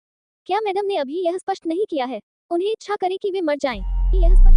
क्या मैडम ने अभी यह स्पष्ट नहीं किया है? उन्हें इच्छा करे कि वे मर जाएं। यह स्पष्ट